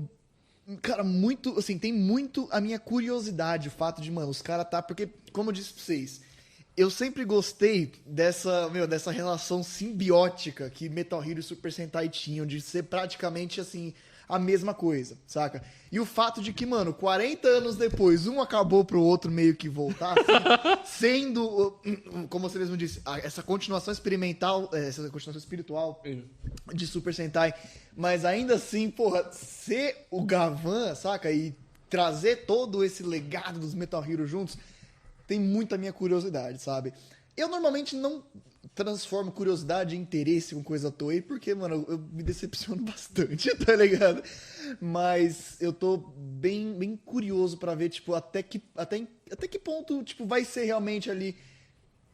Cara, muito. Assim, tem muito a minha curiosidade, o fato de, mano, os caras tá. Porque, como eu disse pra vocês. Eu sempre gostei dessa relação simbiótica que Metal Hero e Super Sentai tinham, de ser praticamente, assim, a mesma coisa, saca? E o fato de que, mano, 40 anos depois, um acabou pro outro meio que voltar, assim, sendo, como você mesmo disse, essa continuação experimental, essa continuação espiritual de Super Sentai, mas ainda assim, porra, ser o Gavan, saca? E trazer todo esse legado dos Metal Hero juntos... Tem muita minha curiosidade, sabe? Eu normalmente não transformo curiosidade em interesse com coisa Toei, porque, mano, eu me decepciono bastante, tá ligado? Mas eu tô bem curioso pra ver, tipo, até que ponto, tipo, vai ser realmente ali...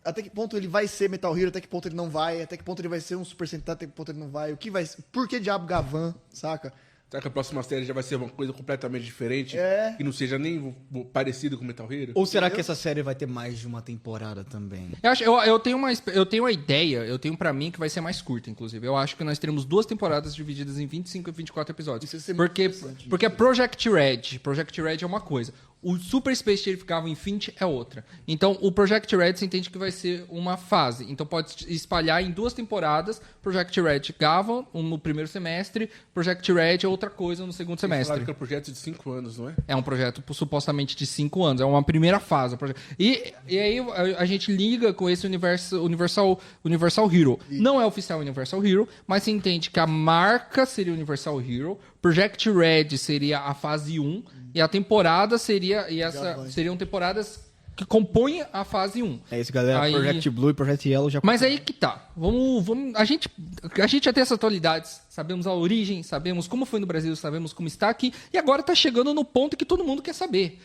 Até que ponto ele vai ser Metal Hero, até que ponto ele não vai, até que ponto ele vai ser um Super Sentai, até que ponto ele não vai, o que vai ser... Por que diabo Gavan, saca? Será que a próxima série já vai ser uma coisa completamente diferente? É. Que não seja nem parecido com Metal Hero? Ou será que essa série vai ter mais de uma temporada também? Eu tenho uma ideia, eu tenho pra mim que vai ser mais curta, inclusive. Eu acho que nós teremos 2 temporadas divididas em 25 e 24 episódios. Isso ia ser muito Porque é Project Red é uma coisa. O Super Space Sheriff Gavan Infinity é outra. Então, o Project Red você entende que vai ser uma fase. Então, pode espalhar em 2 temporadas. Project Red Gavan, no primeiro semestre. Project Red é outra coisa no segundo Falaram semestre. que é um projeto de 5 anos, não é? É um projeto supostamente de 5 anos. É uma primeira fase. E aí a gente liga com esse Universal Hero. Não é oficial Universal Hero, mas se entende que a marca seria Universal Hero. Project Red seria a fase 1. E a temporada seriam temporadas que compõem a fase 1. É isso, galera. Aí... Project Blue e Project Yellow já... Mas aí que tá. A gente já tem essas atualidades. Sabemos a origem, sabemos como foi no Brasil, sabemos como está aqui. E agora tá chegando no ponto que todo mundo quer saber.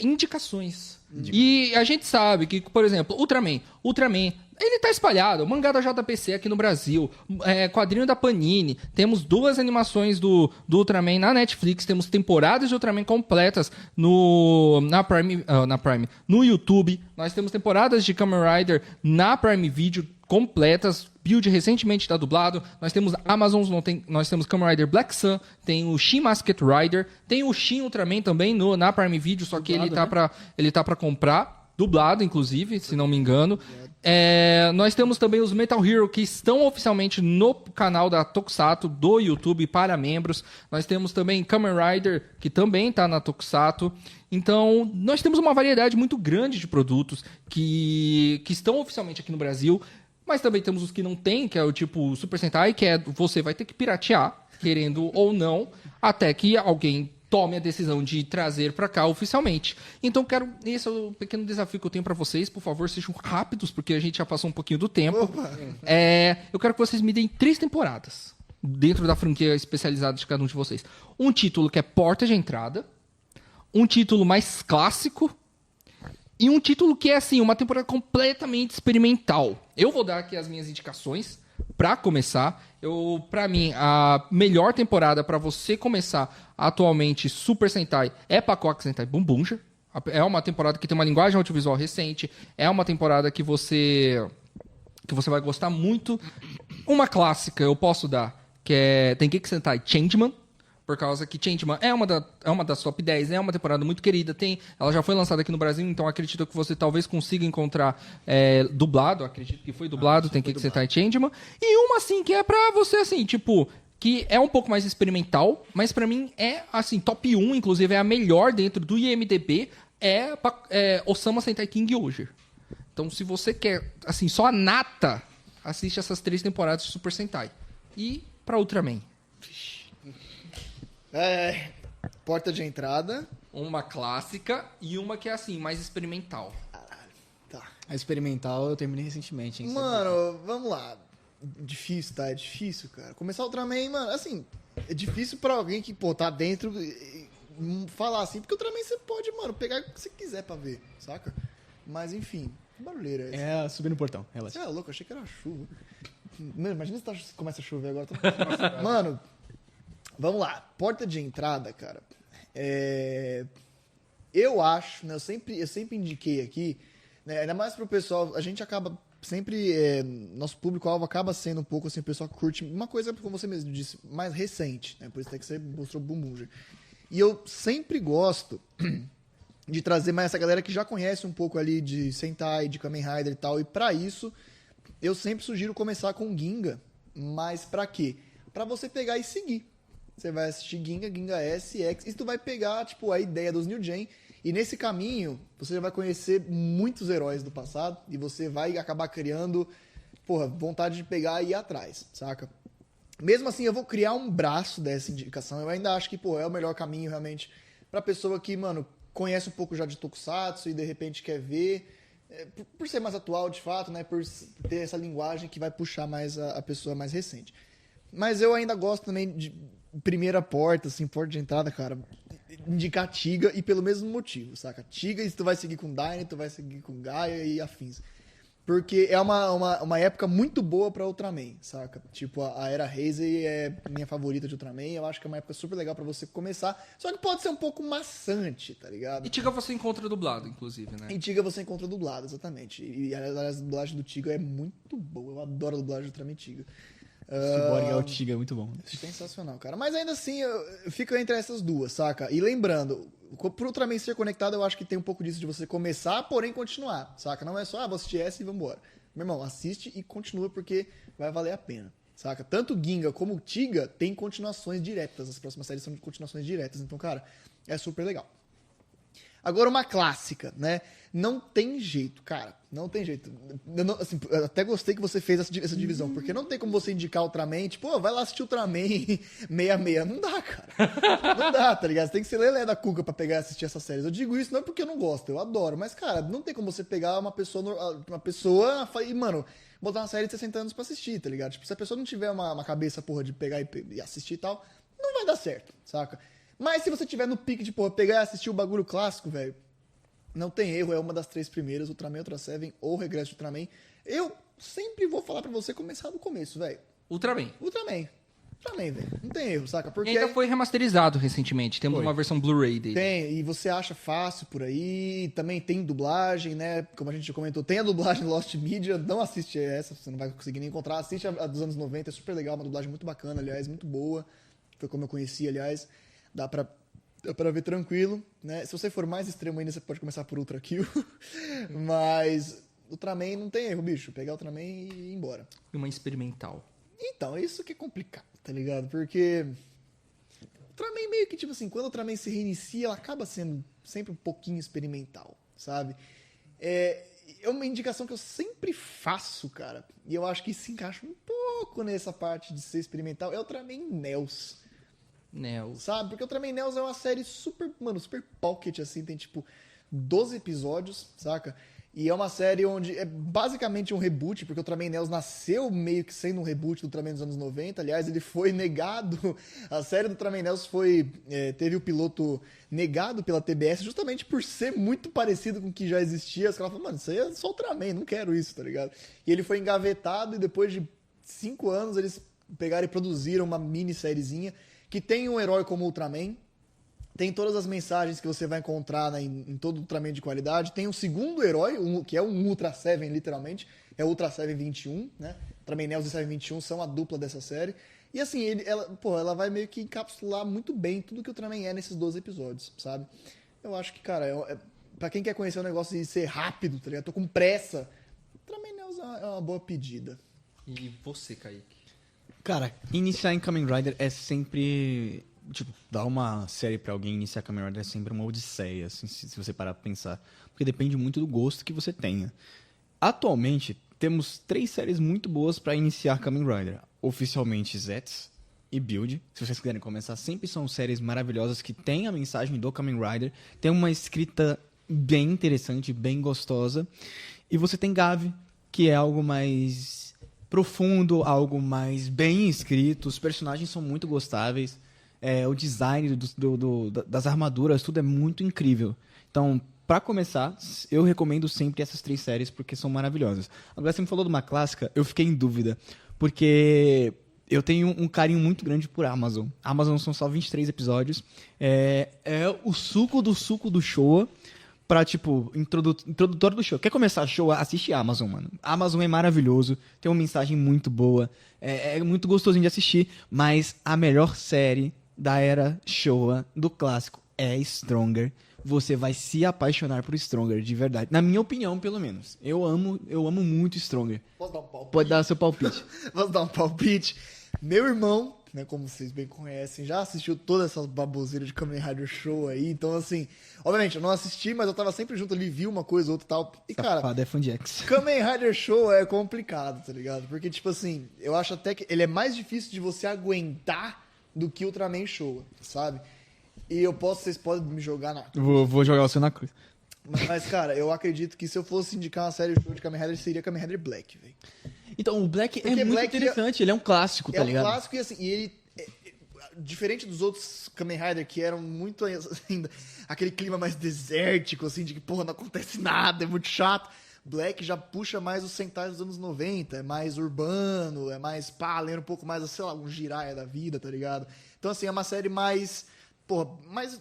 Indicações. E a gente sabe que, por exemplo, Ultraman, ele tá espalhado. Mangá da JPC aqui no Brasil, quadrinho da Panini. Temos 2 animações do Ultraman na Netflix. Temos temporadas de Ultraman completas na Prime, no YouTube. Nós temos temporadas de Kamen Rider na Prime Video completas. Build recentemente está dublado. Nós temos Amazon, nós temos Kamen Rider Black Sun, tem o Shin Masked Rider, tem o Shin Ultraman também na Prime Video, só que dublado, ele tá para comprar, dublado inclusive, se não me engano. Nós temos também os Metal Hero que estão oficialmente no canal da Tokusatsu do YouTube para membros. Nós temos também Kamen Rider que também está na Tokusatsu. Então, nós temos uma variedade muito grande de produtos que estão oficialmente aqui no Brasil. Mas também temos os que não tem, que é o tipo Super Sentai, que você vai ter que piratear, querendo ou não, até que alguém tome a decisão de trazer pra cá oficialmente. Então, esse é o pequeno desafio que eu tenho pra vocês. Por favor, sejam rápidos, porque a gente já passou um pouquinho do tempo. Eu quero que vocês me deem 3 temporadas dentro da franquia especializada de cada um de vocês. Um título que é porta de entrada, um título mais clássico, e um título que é, assim, uma temporada completamente experimental. Eu vou dar aqui as minhas indicações para começar. Para mim, a melhor temporada para você começar atualmente Super Sentai é Pacoque Sentai Bumbunja. É uma temporada que tem uma linguagem audiovisual recente. É uma temporada que você vai gostar muito. Uma clássica eu posso dar, que é Tenkeichi Sentai Changeman. Por causa que Changeman é uma das top 10, é uma temporada muito querida. Ela já foi lançada aqui no Brasil, então acredito que você talvez consiga encontrar dublado. Acredito que foi dublado, tem que sentar em Changeman. E uma, assim, que é pra você, assim, tipo... que é um pouco mais experimental, mas pra mim é, assim, top 1, inclusive é a melhor dentro do IMDb, Osama Sentai King Oger. Então, se você quer, assim, só a nata, assiste essas 3 temporadas de Super Sentai. E pra Ultraman. Porta de entrada. Uma clássica e uma que é, assim, mais experimental. Tá. A experimental eu terminei recentemente, hein? Mano, vamos lá. Difícil, tá? É difícil, cara. Começar Ultraman, mano, assim, é difícil pra alguém que, pô, tá dentro falar assim, porque Ultraman você pode, mano, pegar o que você quiser pra ver, saca? Mas, enfim, que barulheira é essa? Subir no portão, relaxa. Você é louco, achei que era chuva. Mano, imagina se começa a chover agora. Mano, vamos lá. Porta de entrada, cara. Eu acho, né? Eu sempre indiquei aqui, né, ainda mais pro pessoal, a gente acaba sempre, nosso público-alvo acaba sendo um pouco assim, o pessoal que curte uma coisa, como você mesmo disse, mais recente, né? Por isso até que você mostrou Bumbunja. E eu sempre gosto de trazer mais essa galera que já conhece um pouco ali de Sentai, de Kamen Rider e tal, e pra isso eu sempre sugiro começar com Ginga, mas pra quê? Pra você pegar e seguir. Você vai assistir Ginga, Ginga S, X, e tu vai pegar, tipo, a ideia dos New Gen, e nesse caminho você já vai conhecer muitos heróis do passado, e você vai acabar criando, porra, vontade de pegar e ir atrás, saca? Mesmo assim, eu vou criar um braço dessa indicação, eu ainda acho que, pô, é o melhor caminho, realmente, pra pessoa que, mano, conhece um pouco já de Tokusatsu e de repente quer ver, por ser mais atual, de fato, né, por ter essa linguagem que vai puxar mais a pessoa mais recente. Mas eu ainda gosto também de primeira porta, assim, porta de entrada, cara, indicar Tiga, e pelo mesmo motivo, saca? Tiga, e tu vai seguir com Dyne, tu vai seguir com Gaia e afins. Porque é uma época muito boa pra Ultraman, saca? Tipo, a Era Heisei é minha favorita de Ultraman, eu acho que é uma época super legal pra você começar, só que pode ser um pouco maçante, tá ligado? E Tiga você encontra dublado, inclusive, né? Em Tiga você encontra dublado, exatamente. E aliás, a dublagem do Tiga é muito boa, eu adoro a dublagem do Ultraman Tiga. Cyborg é o Tiga, é muito bom. Sensacional, cara. Mas ainda assim, eu fico entre essas duas, saca? E lembrando, pro Ultraman ser conectado, eu acho que tem um pouco disso de você começar, porém continuar, saca? Não é só, vou assistir essa e vambora. Meu irmão, assiste e continua porque vai valer a pena, saca? Tanto Ginga como Tiga tem continuações diretas. As próximas séries são de continuações diretas. Então, cara, é super legal. Agora, uma clássica, né? Não tem jeito, cara. Não tem jeito. Eu até gostei que você fez essa divisão, porque não tem como você indicar Ultraman, tipo, vai lá assistir Ultraman 66. Não dá, cara. Não dá, tá ligado? Você tem que ser lelé da cuca pra pegar e assistir essas séries. Eu digo isso não é porque eu não gosto, eu adoro. Mas, cara, não tem como você pegar uma pessoa e, mano, botar uma série de 60 anos pra assistir, tá ligado? Tipo, se a pessoa não tiver uma cabeça, porra, de pegar e assistir e tal, não vai dar certo, saca? Mas se você tiver no pique de, porra, pegar e assistir o bagulho clássico, velho, não tem erro, é uma das 3 primeiras, Ultraman, Ultra Seven ou Regresso de Ultraman. Eu sempre vou falar pra você começar do começo, velho. Ultraman, velho. Não tem erro, saca? Porque e ainda foi remasterizado recentemente, temos uma versão Blu-ray dele. Tem, e você acha fácil por aí, também tem dublagem, né? Como a gente já comentou, tem a dublagem Lost Media, não assiste essa, você não vai conseguir nem encontrar. Assiste a dos anos 90, é super legal, uma dublagem muito bacana, aliás, muito boa. Foi como eu conheci, aliás. Dá pra ver tranquilo, né? Se você for mais extremo ainda, você pode começar por Ultra Kill. Mas Ultraman não tem erro, bicho. Pegar Ultraman e ir embora. E uma experimental. Então, isso que é complicado, tá ligado? Porque Ultraman meio que, tipo assim, quando o Ultraman se reinicia, ela acaba sendo sempre um pouquinho experimental, sabe? É uma indicação que eu sempre faço, cara. E eu acho que se encaixa um pouco nessa parte de ser experimental. É o Ultraman Nels. Sabe? Porque o Ultraman Nels é uma série super pocket, assim, tem tipo 12 episódios, saca? E é uma série onde é basicamente um reboot, porque o Ultraman Nels nasceu meio que sendo um reboot do Ultraman dos anos 90. Aliás, ele foi negado. A série do Ultraman Nels teve o piloto negado pela TBS justamente por ser muito parecido com o que já existia. Os caras falaram, mano, isso aí é só Ultraman, não quero isso, tá ligado? E ele foi engavetado e depois de 5 anos eles pegaram e produziram uma minissériezinha que tem um herói como Ultraman, tem todas as mensagens que você vai encontrar, né, em todo Ultraman de qualidade, tem um segundo herói, que é um Ultra Seven, literalmente, é o Ultra Seven 21, né? Ultraman Nels e Seven 21 são a dupla dessa série, E assim, ela vai meio que encapsular muito bem tudo que o Ultraman é nesses 12 episódios, sabe? Eu acho que, cara, pra quem quer conhecer o negócio de ser rápido, tá ligado? Tô com pressa. Ultraman News é uma boa pedida. E você, Kaique? Cara, iniciar em Kamen Rider é sempre... Tipo, dar uma série pra alguém iniciar Kamen Rider é sempre uma odisseia, assim, se você parar pra pensar. Porque depende muito do gosto que você tenha. Atualmente, temos 3 séries muito boas pra iniciar Kamen Rider. Oficialmente, Zets e Build. Se vocês quiserem começar, sempre são séries maravilhosas que têm a mensagem do Kamen Rider. Tem uma escrita bem interessante, bem gostosa. E você tem Gavi, que é algo mais profundo, algo mais bem escrito. Os personagens são muito gostáveis. O design das armaduras, tudo é muito incrível. Então, pra começar, eu recomendo sempre essas 3 séries porque são maravilhosas. Agora, você me falou de uma clássica, eu fiquei em dúvida. Porque eu tenho um carinho muito grande por Amazon. Amazon são só 23 episódios. É o suco do Showa pra, tipo, introdutório do show. Quer começar show? Assiste Amazon, mano. Amazon é maravilhoso, tem uma mensagem muito boa, é muito gostosinho de assistir, mas a melhor série da era Showa, do clássico, é Stronger. Você vai se apaixonar por Stronger, de verdade. Na minha opinião, pelo menos. Eu amo muito Stronger. Posso dar um palpite? Pode dar seu palpite. Posso dar um palpite? Meu irmão, né, como vocês bem conhecem, já assistiu todas essas baboseiras de Kamen Rider Show aí. Então, assim, obviamente, eu não assisti, mas eu tava sempre junto ali, vi uma coisa, outra e tal. E, cara, Safado é fã de X. Kamen Rider Show é complicado, tá ligado? Porque, tipo assim, eu acho até que ele é mais difícil de você aguentar do que Ultraman Showa, sabe? E vocês podem me jogar na... Vou jogar você na cruz. Mas, cara, eu acredito que se eu fosse indicar uma série show de Kamen Rider, seria Kamen Rider Black, velho. Então, o Black Porque é muito Black interessante, ele é um clássico, tá ligado? É um clássico e assim, diferente dos outros Kamen Rider que eram muito assim, aquele clima mais desértico, assim, de que, porra, não acontece nada, é muito chato. Black já puxa mais os Sentai dos anos 90, é mais urbano, é mais pá, lendo um pouco mais, sei lá, um Jiraiya da vida, tá ligado? Então, assim, é uma série mais, porra, mais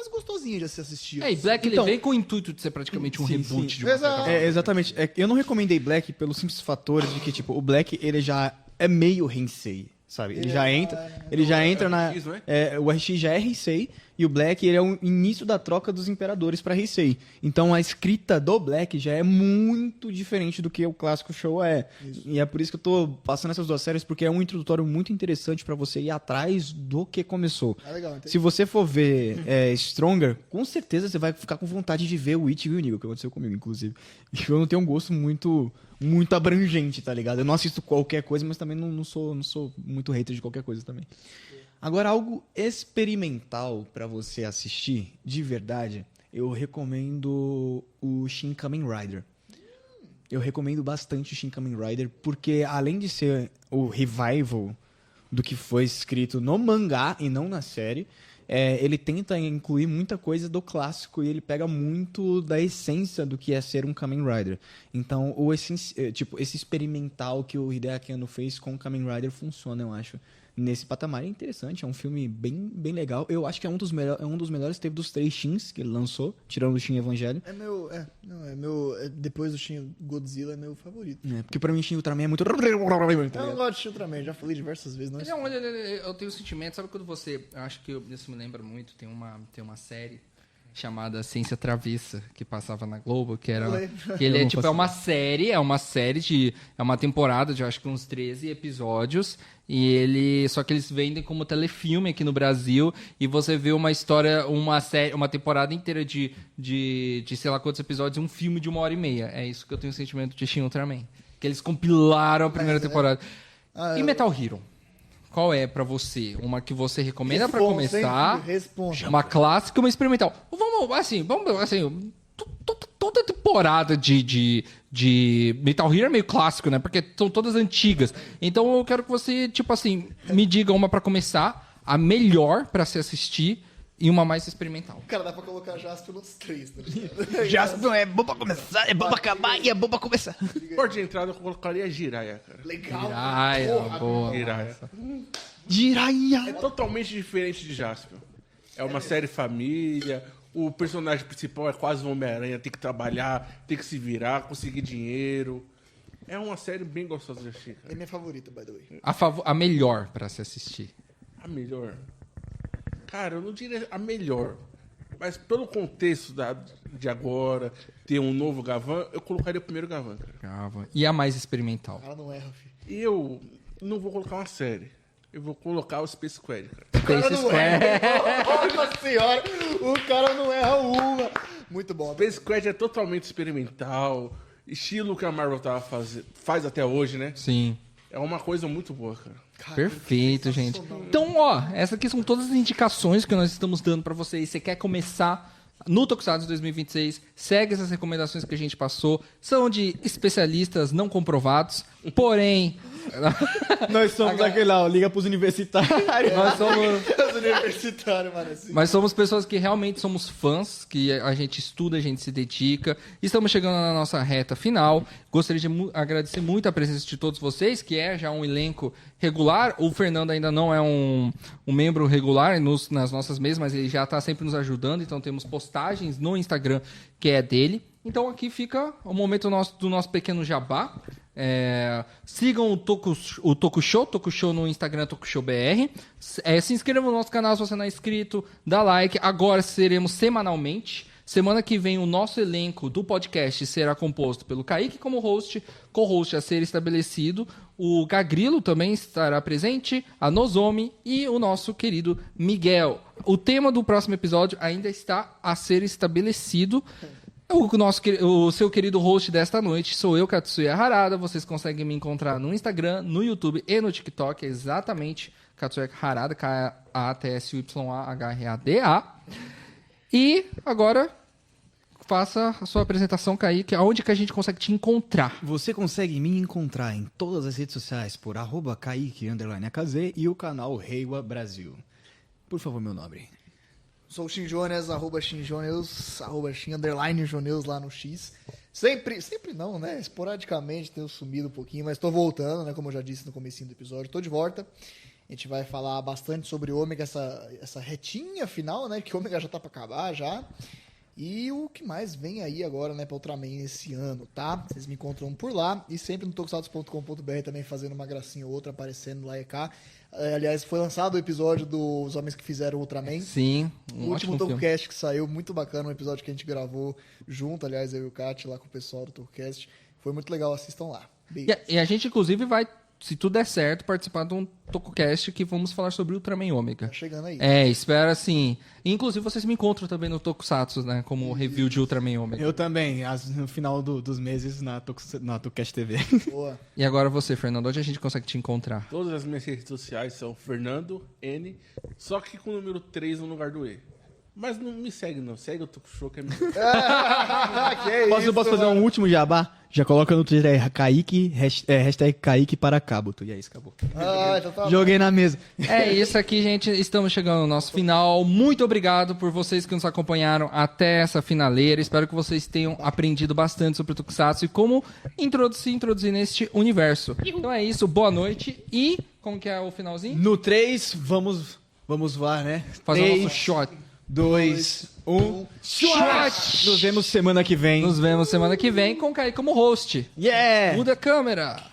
gostosinha de se assistir. E Black Então, ele vem com o intuito de ser praticamente um sim, reboot sim. de uma certa Exato. forma. Exatamente. Eu não recomendei Black pelo simples fator de que, tipo, o Black, ele já é meio Heisei, sabe? Ele já entra na... RX, não o RX já é Heisei, e o Black, ele é o início da troca dos imperadores pra Heisei. Então, a escrita do Black já é muito diferente do que o clássico show é. Isso. E é por isso que eu tô passando essas 2 séries, porque é um introdutório muito interessante pra você ir atrás do que começou. Legal, entendi. Se você for ver Stronger, com certeza você vai ficar com vontade de ver o Ichigo e o Nigo, que aconteceu comigo, inclusive. Eu não tenho um gosto muito abrangente, tá ligado? Eu não assisto qualquer coisa, mas também não sou muito hater de qualquer coisa também. Agora, algo experimental pra você assistir, de verdade, eu recomendo o Shin Kamen Rider. Eu recomendo bastante o Shin Kamen Rider, porque além de ser o revival do que foi escrito no mangá e não na série, ele tenta incluir muita coisa do clássico e ele pega muito da essência do que é ser um Kamen Rider. Então, esse experimental que o Hideaki Anno fez com o Kamen Rider funciona, eu acho. Nesse patamar é interessante, é um filme bem legal. Eu acho que é um dos melhores, teve dos 3 Shins que ele lançou, tirando o Shin Evangelho. Depois do Shin Godzilla, é meu favorito. Porque pra mim Shin Ultraman é muito... Eu não gosto de Shin Ultraman, já falei diversas vezes. Não, eu tenho um sentimento, sabe quando você... Eu acho que isso me lembra muito, tem uma série chamada Ciência Travessa, que passava na Globo, que era... Que ele é uma série, é uma temporada de, eu acho que uns 13 episódios, só que eles vendem como telefilme aqui no Brasil, e você vê uma história, uma temporada inteira de sei lá quantos episódios, um filme de 1h30. É isso que eu tenho o sentimento de Shin Ultraman. Que eles compilaram a primeira temporada. E Metal Hero? Qual é pra você? Uma que você recomenda pra começar? Uma clássica e uma experimental. Vamos assim, toda temporada de Metal Hero é meio clássico, né? Porque são todas antigas. Então eu quero que você, tipo assim, me diga uma pra começar, a melhor pra se assistir e uma mais experimental. Cara, dá pra colocar Jasper nos 3, tá ligado? Jasper é bom pra começar, é bom pra acabar e é bom pra começar. Por de entrada eu colocaria Jiraiya, cara. Legal. Boa. Jiraiya. É totalmente diferente de Jasper. É uma série família, o personagem principal é quase um Homem-Aranha, tem que trabalhar, tem que se virar, conseguir dinheiro. É uma série bem gostosa de assistir, cara. É minha favorita, by the way. A melhor pra se assistir. A melhor. Cara, eu não diria a melhor. Mas pelo contexto de agora, ter um novo Gavan, eu colocaria o primeiro Gavan, cara. E a mais experimental. Ela não erra, filho. E eu não vou colocar uma série. Eu vou colocar o Space Quest, cara. Space Square. Nossa senhora, o cara não erra uma. Muito bom. Space Quest é totalmente experimental. Estilo que a Marvel faz até hoje, né? Sim. É uma coisa muito boa, cara. Perfeito, gente. Então, ó, essas aqui são todas as indicações que nós estamos dando pra vocês. Você quer começar no Tokusatsu 2026, segue essas recomendações que a gente passou. São de especialistas não comprovados, porém... Nós somos aquele lá, ó, liga pros universitários. Nós somos... Os universitários, mano. Assim. Mas somos pessoas que realmente somos fãs, que a gente estuda, a gente se dedica. Estamos chegando na nossa reta final. Gostaria de agradecer muito a presença de todos vocês, que é já um elenco regular. O Fernando ainda não é um membro regular nas nossas mesas, mas ele já está sempre nos ajudando. Então temos postagens no Instagram que é dele. Então aqui fica o momento do nosso pequeno jabá. Sigam o Tokushow no Instagram, TokuShowBR. Se inscreva no nosso canal se você não é inscrito, dá like. Agora seremos semanalmente. Semana que vem o nosso elenco do podcast será composto pelo Kaique como host, co-host a ser estabelecido, o Gagrilo também estará presente, a Nozomi e o nosso querido Miguel. O tema do próximo episódio ainda está a ser estabelecido. O seu querido host desta noite sou eu, Katsuya Harada. Vocês conseguem me encontrar no Instagram, no YouTube e no TikTok. Exatamente, Katsuya Harada, KATSYAHRADA. E agora, faça a sua apresentação, Kaique. Aonde que a gente consegue te encontrar? Você consegue me encontrar em todas as redes sociais por @Kaique_AKZ e o canal Reiwa Brasil. Por favor, meu nome. Sou o Shinjones, @Shinjones, @Shin_Joneus lá no X. Sempre não, né? Esporadicamente tenho sumido um pouquinho, mas tô voltando, né? Como eu já disse no comecinho do episódio, tô de volta. A gente vai falar bastante sobre Ômega, essa retinha final, né? Que Ômega já tá pra acabar já. E o que mais vem aí agora, né, pra Ultraman esse ano, tá? Vocês me encontram por lá e sempre no tokusatsu.com.br também fazendo uma gracinha ou outra, aparecendo lá e cá. Aliás, foi lançado o episódio dos Homens que Fizeram Ultraman. Sim, O último Tokocast que saiu, muito bacana, um episódio que a gente gravou junto, aliás, eu e o Kat lá com o pessoal do Tokocast. Foi muito legal, assistam lá. Beijo. E a gente, inclusive, vai, se tudo der certo, participar de um Tokocast que vamos falar sobre Ultraman Ômega. Tá chegando aí. Espero assim. Inclusive, vocês me encontram também no Tokusatsu, né? Como review de Ultraman Ômega. Eu também, no final dos meses na Tokocast TV. Boa. E agora você, Fernando, onde a gente consegue te encontrar? Todas as minhas redes sociais são Fernando N, só que com o número 3 no lugar do E. Mas não me segue, não. Segue o Tokushow, que é melhor. Posso fazer um último jabá? Já coloca no Twitter aí, Kaique, hashtag Kaique para Kabuto. E é isso, acabou. Então tá Joguei na mesa. É isso aqui, gente. Estamos chegando ao nosso final. Muito obrigado por vocês que nos acompanharam até essa finaleira. Espero que vocês tenham aprendido bastante sobre o Tokusatsu e como introduzir neste universo. Então é isso. Boa noite. E como que é o finalzinho? No 3, vamos voar, né? Fazer o 3, nosso shot. 2, 1. Shot! Nos vemos semana que vem. Nos vemos semana que vem com o Kaique como host. Yeah! Muda a câmera.